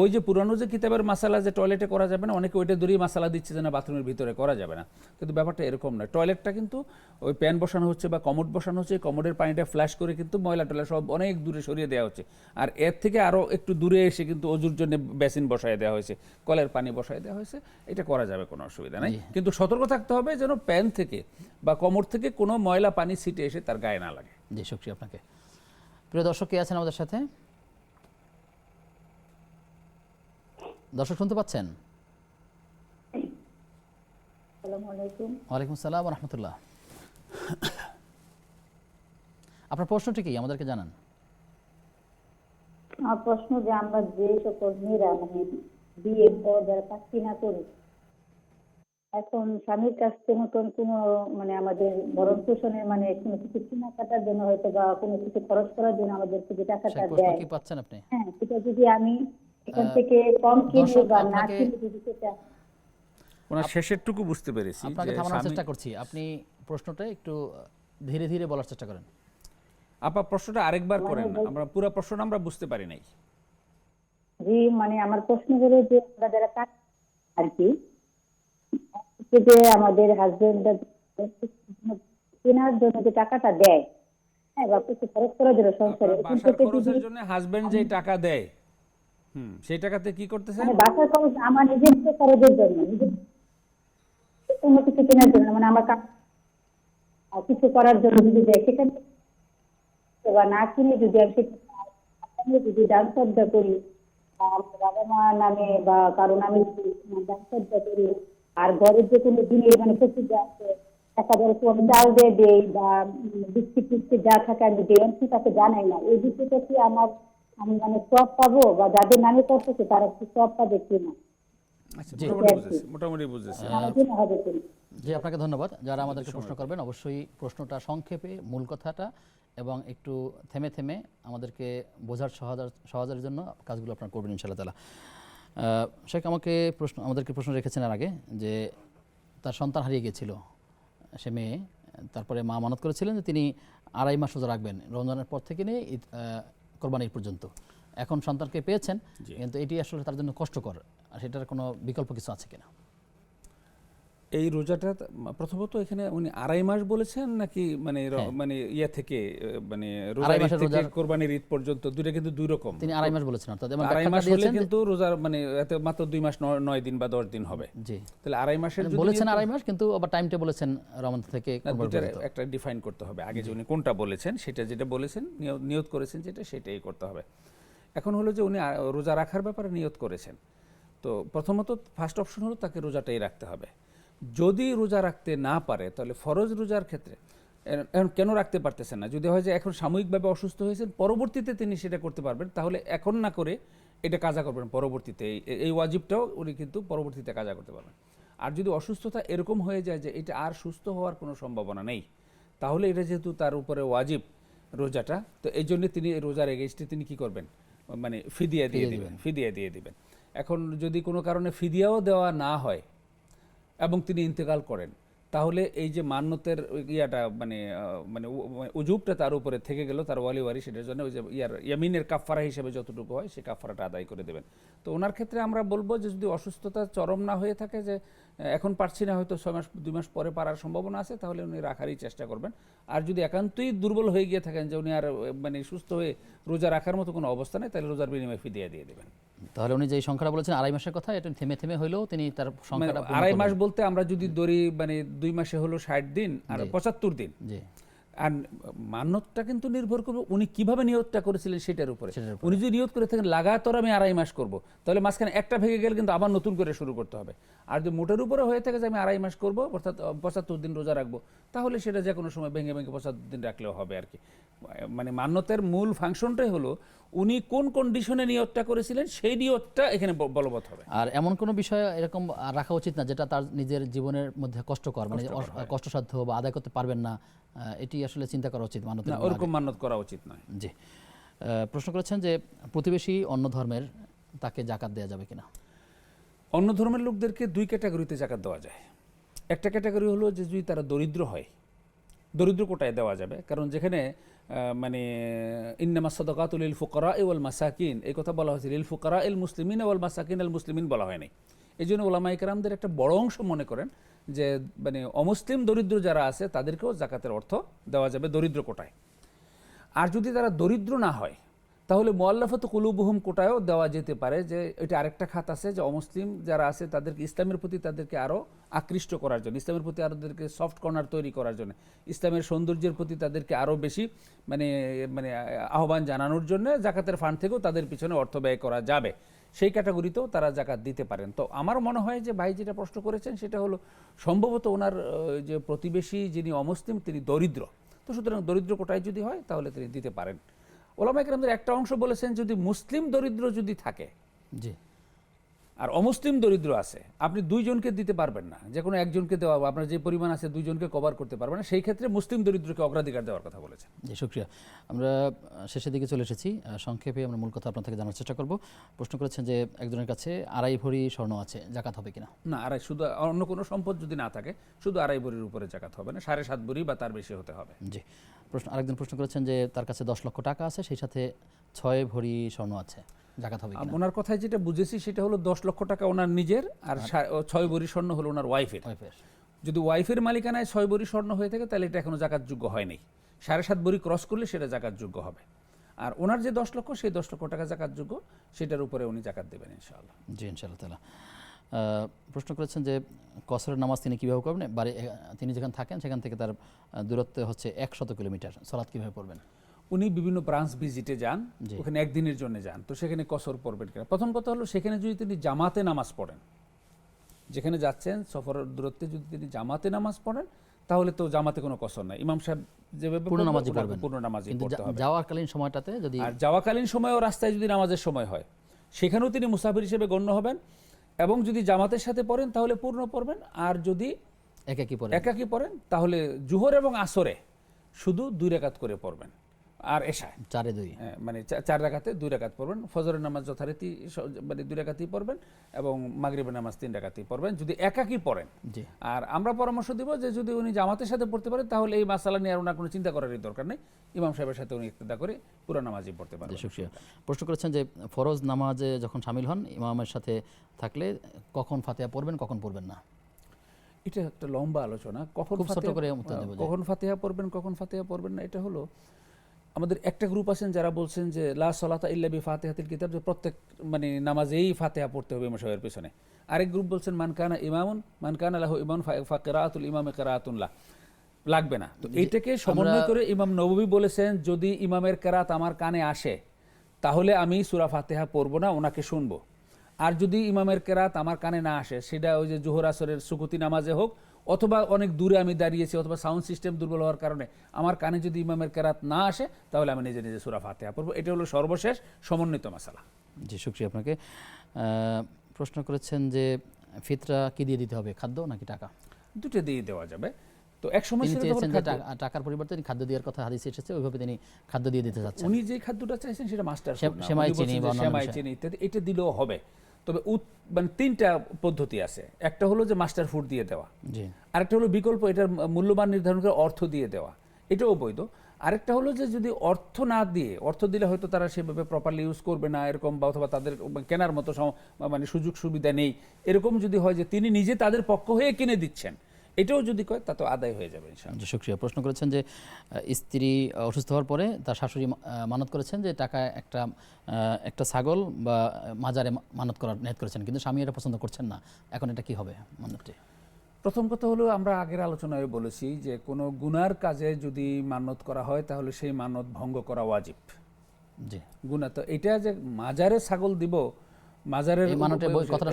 ওই যে পুরানো যে কিতাবের মাসালা যে টয়লেটে করা যাবে না, অনেকে ওইটা দূরেই মাসালা দিচ্ছে যে না বাথরুমের ভিতরে করা যাবে না, কিন্তু ব্যাপারটা এরকম নয়। টয়লেটটা কিন্তু ওই প্যান বসানো হচ্ছে বা কমোড বসানো হচ্ছে, কমোডের পানিটা ফ্ল্যাশ করে কিন্তু ময়লা টয়লা সব অনেক দূরে সরিয়ে দেওয়া হচ্ছে, আর এর থেকে আরও একটু দূরে এসে কিন্তু অজুর জন্য বেসিন বসায় দেওয়া হয়েছে, কলের পানি বসায় দেওয়া হয়েছে, এটা করা যাবে, কোনো অসুবিধা নাই। কিন্তু সতর্ক থাকতে হবে যেন প্যান থেকে বা কমোড থেকে কোনো ময়লা পানি ছিটে এসে তার গায়ে না লাগে। জি, শুকরিয়া আপনাকে। প্রিয় দর্শক, কে আছেন আমাদের সাথে? দর্শক শুনতে পাচ্ছেন? ওয়ালাইকুম আসসালাম ওয়া রাহমাতুল্লাহ। আপনার প্রশ্নটি কি আমাদেরকে জানান। আমার প্রশ্ন যে আমরা যে সকল মেয়েরা মানে বিয়ের পর যারা চাকরি না করি, এখন স্বামীর কাছ থেকে মতন কোনো মানে আমাদের ভরণ পোষণের মানে কোনো কিছু কেনাকাটার জন্য হয়তো বা কোনো কিছু খরচ করার জন্য আমাদেরকে যে টাকাটা দেয়, কি পাচ্ছেন আপনি? হ্যাঁ, সেটা যদি আমি এখান থেকে কম কিনে বা না কিনে যদি সেটা ওনার শেষেরটুকু বুঝতে পেরেছি। আপনাকে থামানোর চেষ্টা করছি, আপনি প্রশ্নটা একটু ধীরে ধীরে বলার চেষ্টা করেন। আপা প্রশ্নটা আরেকবার করেন, আমরা পুরো প্রশ্নটা আমরা বুঝতে পারি নাই। জি, মানে আমার প্রশ্ন হলো যে আমরা যারা কাজ আর কি যে আমাদের হাজবেন্ড কেনার জন্য যে টাকাটা দেয়, হ্যাঁ, বা কিছু খরচ করার জন্য সংসারে, বাসার খরচের জন্য হাজবেন্ড যে টাকা দেয়, সেই টাকাতে কি করতেছেন? মানে বাসার খরচ আমার নিজের খরচের জন্য, নিজের কোনো কিছু কেনার জন্য, মানে আমার কিছু করার জন্য যদি দেয়, সেখানে বা না কিনে যদি আমি যদি দান সজ্জা করি, আমার বাবা মা নামে বা কারো নামে দান সজ্জা করি, আর ঘরের যে কোনো জিনিস মানে প্রচুর আছে, 1000 আমি চাল দিয়ে দেই বা বিস্কিট টিস্কিট যা থাকে আমি দিই, আমি তাকে জানাই না, এই বিষয়টা কি আমার আমি মানে সব পাবো বা যাদের নামে করতেছে তারা কি সব পাবে কিনা? মোটামুটি বুঝেছি। জি, আপনাকে ধন্যবাদ। যারা আমাদেরকে প্রশ্ন করবেন অবশ্যই প্রশ্নটা সংক্ষেপে, মূল কথাটা এবং একটু থেমে থেমে আমাদেরকে বোঝার সহজের জন্য কাজগুলো আপনারা করবেন ইনশাআল্লাহ তাআলা। শেখ আমাদেরকে প্রশ্ন রেখেছেন এর আগে যে তার সন্তান হারিয়ে গিয়েছিল, সে মেয়ে, তারপরে মা মানত করেছিলেন যে তিনি 2.5 মাস রোজা রাখবেন রমজানের পর থেকে নিয়ে কোরবানির পর্যন্ত। এখন সন্তানকে পেয়েছেন, কিন্তু এটি আসলে তার জন্য কষ্টকর, আর সেটার কোনো বিকল্প কিছু আছে কিনা? এই রোজাটা প্রথমত এখানে উনি 2.5 মাস বলেছেন নাকি মানে মানে ইয়া থেকে মানে রোজার ঈদ থেকে কোরবানির ঈদ পর্যন্ত, দুটো কিন্তু দুই রকম। তিনি 2.5 মাস বলেছেন, অর্থাৎ 2.5 মাস হলে কিন্তু রোজার মানে এত মাত্র 2 মাস 9 দিন বা 10 দিন হবে। জি, তাহলে 2.5 মাসের যদি বলেছেন 2.5 মাস, কিন্তু আবার টাইমটা বলেছেন রমজান থেকে একটা ডিফাইন করতে হবে। আগে যে উনি কোনটা বলেছেন সেটা যেটা বলেছেন নিয়ত করেছেন যেটা সেটাই করতে হবে। এখন হলো যে উনি রোজা রাখার ব্যাপারে নিয়ত করেছেন, তো প্রথমত ফার্স্ট অপশন হলো তাকে রোজাটাই রাখতে হবে। যদি রোজা রাখতে না পারে তাহলে ফরজ রোজার ক্ষেত্রে এখন কেন রাখতে পারতেছেন না, যদি হয় যে এখন সাময়িকভাবে অসুস্থ হয়েছেন, পরবর্তীতে তিনি সেটা করতে পারবেন, তাহলে এখন না করে এটা কাজা করবেন পরবর্তীতে, এই ওয়াজিবটাও উনি কিন্তু পরবর্তীতে কাজা করতে পারবেন। আর যদি অসুস্থতা এরকম হয়ে যায় যে এটা আর সুস্থ হওয়ার কোনো সম্ভাবনা নেই, তাহলে এটা যেহেতু তার উপরে ওয়াজিব রোজাটা, তো এই জন্য তিনি রোজার এগেইনস্টে তিনি কি করবেন, মানে ফিদিয়া দিয়ে দিবেন। এখন যদি কোনো কারণে ফিদিয়াও দেওয়া না হয় এবং তিনি ইন্তেকাল করেন, তাহলে এই যে মান্যতের ইয়াটা মানে উজুবটা তার উপরে থেকে গেল, তার ওয়ালি ওয়ারি, সেটার জন্য ওই যে ইয়ামিনের কাফারা হিসেবে যতটুকু হয় সেই কাফারাটা আদায় করে দেবেন। তো ওনার ক্ষেত্রে আমরা বলবো যে যদি অসুস্থতা চরম না হয়ে থাকে, যে এখন পারছি না, হয়তো 6 মাস 2 মাস পরে পারার সম্ভাবনা আছে, তাহলে উনি রাখারই চেষ্টা করবেন। আর যদি একান্তই দুর্বল হয়ে গিয়ে থাকেন যে উনি আর মানে সুস্থ হয়ে রোজা রাখার মতো কোনো অবস্থা নেই, তাহলে রোজার বিনিময়ে ফিদিয়া দিয়ে দেবেন। তাহলে উনি যে সংখ্যাটা বলেছেন 2.5 মাসের কথা, এটা থেমে থেমে হইলেও তিনি তার সংখ্যাটা 2.5 মাস বলতে আমরা যদি ধরি মানে 2 মাসে হলো 60 দিন আর 75 দিন। জি। আর মান্যতটা কিন্তু নির্ভর করবে উনি কিভাবে নিয়তটা করেছিলেন সেটার উপরে। উনি যদি নিয়ত করে থাকেন লাগাতার আমি 2.5 মাস করব, তাহলে মাঝখানে একটা ভেঙে গেলে কিন্তু আবার নতুন করে শুরু করতে হবে। আর যদি মোটের উপরে হয়ে থাকে যে আমি 2.5 মাস করব, অর্থাৎ 75 দিন রোজা রাখবো, তাহলে সেটা যে কোনো সময় ভেঙে ভেঙে 75 দিন রাখলেও হবে আর কি। মানে মান্যতের মূল ফাংশনটাই হলো উনি কোন কন্ডিশনে নিয়তটা করেছিলেন সেই নিয়তটা এখানে বলবৎ হবে। আর এমন কোনো বিষয় এরকম রাখা উচিত না যেটা তার নিজের জীবনের মধ্যে কষ্টকর, মানে কষ্টসাধ্য বা আদায় করতে পারবেন না, এটি আসলে চিন্তা করা উচিত মান্যত। না, ওরকম মান্যত করা উচিত নয়। জি। প্রশ্ন করেছেন যে প্রতিবেশী অন্য ধর্মের, তাকে জাকাত দেওয়া যাবে কিনা? অন্য ধর্মের লোকদেরকে 2 ক্যাটাগরিতে জাকাত দেওয়া যায়। একটা ক্যাটাগরি হলো যে যদি তারা দরিদ্র হয়, দরিদ্র কোটায় দেওয়া যাবে, কারণ যেখানে মানে ইন্নামাস সাদাকাতু লিল ফুকারা ওয়াল মাসাকিন এই কথা বলা হয়েছে, লিল ফুকারা ইল মুসলিমিন ওয়াল মাসাকিন আল মুসলিমিন বলা হয় নাই। এই জন্য ওলামায়ে কেরামদের একটা বড় অংশ মনে করেন যে মানে অমুসলিম দরিদ্র যারা আছে তাদেরকেও জাকাতের অর্থ দেওয়া যাবে দরিদ্র কোটায়। আর যদি তারা দরিদ্র না হয় তাহলে মুআল্লাফাত কুলুবুহুম কোটায়ও দেওয়া যেতে পারে, যে এটা আরেকটা খাত আছে যে অমুসলিম যারা আছে তাদেরকে ইসলামের প্রতি তাদেরকে আরও আকৃষ্ট করার জন্য, ইসলামের প্রতি আরও তাদেরকে সফট কর্নার তৈরি করার জন্য, ইসলামের সৌন্দর্যের প্রতি তাদেরকে আরও বেশি মানে মানে আহ্বান জানানোর জন্য জাকাতের ফান্ড থেকেও তাদের পিছনে অর্থ ব্যয় করা যাবে। সেই ক্যাটাগরিতেও তারা জাকাত দিতে পারেন। তো আমার মনে হয় যে ভাই যেটা প্রশ্ন করেছেন সেটা হলো সম্ভবত ওনার যে প্রতিবেশী যিনি অমুসলিম তিনি দরিদ্র, তো সুতরাং দরিদ্র কোটায় যদি হয় তাহলে তিনি দিতে পারেন। ওলামায়ে কেরামদের একটা অংশ বলেছেন যদি মুসলিম দরিদ্র যদি থাকে, জি, আর অমুসলিম দরিদ্র আছে, আপনি 2 জনকে দিতে পারবেন না, যে কোনো একজনকে দেওয়া, আপনার যে পরিমাণ আছে 2 জনকে কভার করতে পারবেন না, সেই ক্ষেত্রে মুসলিম দরিদ্রকে অগ্রাধিকার দেওয়ার কথা বলেছেন। জি, শুকরিয়া। আমরা শেষের দিকে চলে এসেছি, সংক্ষেপে আমরা মূল কথা আপনার থেকে জানার চেষ্টা করব। প্রশ্ন করেছেন যে একজনের কাছে 2.5 ভরি স্বর্ণ আছে, জাকাত হবে কিনা? না, শুধু অন্য কোনো সম্পদ যদি না থাকে শুধু 2.5 ভরির উপরে জাকাত হবে না, 7.5 ভরি বা তার বেশি হতে হবে। জি। আরেকজন প্রশ্ন করেছেন যে তার কাছে 10 লক্ষ টাকা আছে, সেই সাথে 6 ভরি স্বর্ণ আছে, জাকাত হবে কিনা? ওনার কথায় যেটা বুঝেছি সেটা হলো 10 লক্ষ টাকা ওনার নিজের, আর 6 ভরি স্বর্ণ হলো ওনার ওয়াইফের। যদি ওয়াইফের মালিকানায় 6 ভরি স্বর্ণ হয়ে থাকে তাহলে এটা এখনো জাকাতযোগ্য হয় নাই, 7.5 ভরি ক্রস করলে সেটা জাকাতযোগ্য হবে। আর ওনার যে 10 লক্ষ সেই 10 লক্ষ টাকা জাকাতযোগ্য, সেটার উপরে উনি জাকাত দেবেন ইনশাআল্লাহ। জি, ইনশাআল্লাহ তাআলা। প্রশ্ন করেছেন যে কসরের নামাজ তিনি কীভাবে করবেন, বাড়ি তিনি যেখানে থাকেন সেখান থেকে তার দূরত্ব হচ্ছে 100 কিলোমিটার, সালাত কীভাবে পড়বেন? উনি বিভিন্ন ব্রাঞ্চ ভিজিটে যান, ওখানে একদিনের জন্য যান, তো সেখানে কসর পড়বেন কিনা। প্রথম কথা হলো সেখানে যদি তিনি জামাতে নামাজ পড়েন, যেখানে যাচ্ছেন সফরের দূরত্বে যদি তিনি জামাতে নামাজ পড়েন তাহলে তো জামাতে কোনো কসর নাই, ইমাম সাহেব যেভাবে পূর্ণ নামাজই পড়বেন, পূর্ণ নামাজই পড়তে হবে। যাওয়াকালীন সময়টাতে যদি, আর যাওয়াকালীন সময়ও রাস্তায় যদি নামাজের সময় হয় সেখানেও তিনি মুসাফির হিসেবে গণ্য হবেন, এবং যদি জামাতের সাথে পড়েন তাহলে পূর্ণ পড়বেন, আর যদি একাকী পড়েন তাহলে জুহর এবং আসরে শুধু 2 রাকাত করে পড়বেন, আর এশায় 4-2 মানে 4 রাকাতে 2 রাকাত পড়বেন। ফজরের নামাজ যথারীতি মানে 2 রাকাতই পড়বেন, এবং মাগরিবের নামাজ 3 রাকাতই পড়বেন যদি একাকী পড়েন। আর আমরা পরামর্শ দিব যে যদি উনি জামাতের সাথে পড়তে পারেন তাহলে এই মাসালা নিয়ে আর ওনার কোনো চিন্তা করারই দরকার নেই, ইমাম সাহেবের সাথে উনি ইক্তেদা করে পুরো নামাজই পড়তে পারেন। শুকরিয়া। প্রশ্ন করেছেন যে ফরজ নামাজে যখন শামিল হন ইমামের সাথে থাকলে কখন ফাতিহা পড়বেন, কখন পড়বেন না? এটা একটা লম্বা আলোচনা, কখন ফাতিহা পড়বেন কখন ফাতিহা পড়বেন না। এটা হলো আমাদের একটা গ্রুপ আছেন যারা বলছেন যে লা সালাতা ইল্লা বি ফাতিহাতিল কিতাব, যে প্রত্যেক মানে নামাজেই ফাতিহা পড়তে হবে ইমাম সাহেবের পেছনে। আরেক গ্রুপ বলছেন মান কানা লাহু ইমামুন ফাকিরাতুল ইমামে কিরাআতুন লা, লাগবে না। তো এইটাকে সমন্বয় করে ইমাম নববী বলেছেন যদি ইমামের কিরাত আমার কানে আসে তাহলে আমি সূরা ফাতিহা পড়ব না, ওনাকে শুনবো। আর যদি ইমামের কিরাত আমার কানে না আসে, সেটা ওই যে জোহর আসরের সুকুতি নামাজে হোক, অথবা অনেক দূরে আমি দাঁড়িয়েছি, অথবা সাউন্ড সিস্টেম দুর্বল হওয়ার কারণে আমার কানে যদি ইমামের কিরাত না আসে তাহলে আমি নিজে নিজে সূরা ফাতিহা পড়ব। এটা হলো সর্বশেষ সমন্বিত মাসালা। জি, শুকরিয়া আপনাকে। প্রশ্ন করেছেন যে ফিতরা কি দিয়ে দিতে হবে, খাদ্য নাকি টাকা? দুটো দিয়ে দেওয়া যাবে। তো এক সময় টাকার পরিবর্তে খাদ্য দেওয়ার কথা হাদিসে এসেছে, ওইভাবে তিনি খাদ্য দিয়ে দিতে চাচ্ছেন। উনি যে খাদ্যটা চাইছেন সেটা মাস্টার সেমাই চিনি ইত্যাদি, এটা দিলেও হবে। তবে মানে 3টা পদ্ধতি আছে। একটা হলো যে মাস্টার ফুড দিয়ে দেওয়া, জি, আরেকটা হলো বিকল্প এটার মূল্যমান নির্ধারণ করে অর্থ দিয়ে দেওয়া, এটাও বৈধ। আরেকটা হলো যে যদি অর্থ না দিয়ে, অর্থ দিলে হয়তো তারা সেভাবে প্রপারলি ইউজ করবে না এরকম, বা অথবা তাদের কেনার মতো মানে সুযোগ সুবিধা নেই, এরকম যদি হয় যে তিনি নিজে তাদের পক্ষ হয়ে কিনে দিচ্ছেন, এটাও যদি কয় তা তো আদায় হয়ে যাবে ইনশাআল্লাহ। শুকরিয়া। প্রশ্ন করেছেন যে স্ত্রী অসুস্থ হওয়ার পরে তার শাশুড়ি মানত করেছেন যে টাকা একটা ছাগল বা মাজারে মানত করার নিয়ত করেছেন, কিন্তু স্বামী এটা পছন্দ করছেন না, এখন এটা কি হবে মানতটি? প্রথম কথা হলো আমরা আগের আলোচনায় বলেছি যে কোনো গুনার কাজে যদি মানত করা হয় তাহলে সেই মানত ভঙ্গ করা ওয়াজিব। জি, গুনাহ তো এটা যে মাজারে ছাগল দিব, মাজারের মানতের কথাটা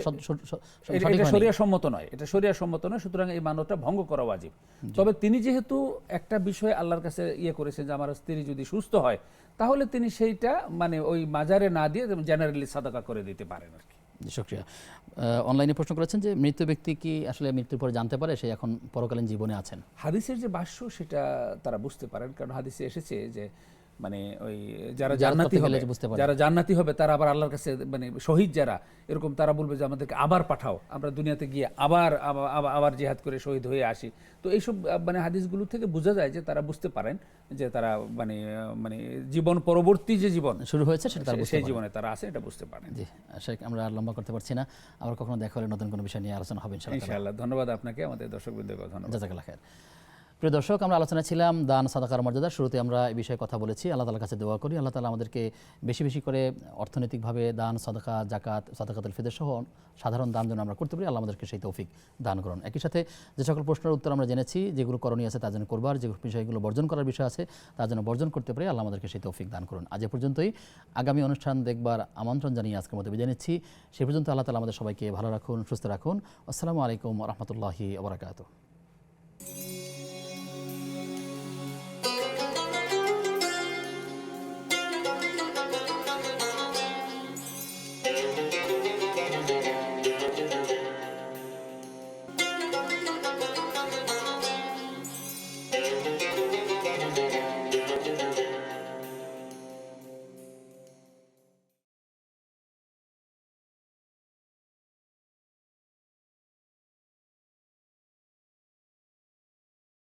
এটা শরিয়া সম্মত নয়, এটা শরিয়া সম্মত নয়, সুতরাং এই মানতটা ভঙ্গ করা ওয়াজিব। তবে তিনি যেহেতু একটা বিষয় আল্লাহর কাছে করেছেন যে আমার স্ত্রী যদি সুস্থ হয় তাহলে তিনি সেইটা মানে ওই মাজারে না দিয়ে জেনারেলি সাদাকা করে দিতে পারেন আর কি। শুকরিয়া। অনলাইনে প্রশ্ন করেছেন যে মৃত ব্যক্তি কি আসলে মৃত্যুর পরে জানতে পারে সে এখন পরকালীন জীবনে আছেন? হাদিসের যে ভাষ্য সেটা তারা বুঝতে পারেন, কারণ হাদিসে এসেছে যে মানে ওই যারা জান্নাতি হবে, যারা জান্নাতি হবে তারা আবার আল্লাহর কাছে মানে শহীদ যারা এরকম তারা বলবে যে আমাদেরকে আবার পাঠাও, আমরা দুনিয়াতে গিয়ে আবার জিহাদ করে শহীদ হয়ে আসি। তো এইসব মানে হাদিসগুলো থেকে বোঝা যায় যে তারা বুঝতে পারেন যে তারা মানে মানে জীবন পরবর্তী যে জীবন শুরু হয়েছে সেটা সেই জীবনে তারা আছে, এটা বুঝতে পারেন। জি, আমরা আর লম্বা করতে পারছি না, আবার কখনো দেখা হলে নতুন কোনো বিষয় নিয়ে আলোচনা হবে ইনশাআল্লাহ। ধন্যবাদ আপনাকে, আমাদের দর্শকবৃন্দকে ধন্যবাদ। জাযাকাল্লাহ খায়ের। প্রিয় দর্শক, আমরা আলোচনা ছিলাম দান সাদাকার মর্যাদা। শুরুতে আমরা এই বিষয়ে কথা বলেছি। আল্লাহ তাআলার কাছে দোয়া করি আল্লাহ তাআলা আমাদেরকে বেশি বেশি করে অর্থনৈতিকভাবে দান, সাদাকা, জাকাত, সাদাকাতুল ফিতর সহ সাধারণ দান যেন আমরা করতে পারি, আল্লাহ আমাদেরকে সেই তৌফিক দান করুন। একই সাথে যে সকল প্রশ্নের উত্তর আমরা জেনেছি, যেগুলো করণীয় আছে তার জন্য করবার, যে বিষয়গুলো বর্জন করার বিষয় আছে তার জন্য বর্জন করতে পারি, আল্লাহ আমাদেরকে সেই তৌফিক দান করুন। আজ এ পর্যন্তই। আগামী অনুষ্ঠান দেখবার আমন্ত্রণ জানিয়ে আজকের মতো বিদায় নিচ্ছি। সে পর্যন্ত আল্লাহ তাআলা আমাদের সবাইকে ভালো রাখুন, সুস্থ রাখুন। আসসালামু আলাইকুম ওয়া রাহমাতুল্লাহি ওয়া বারাকাতুহু।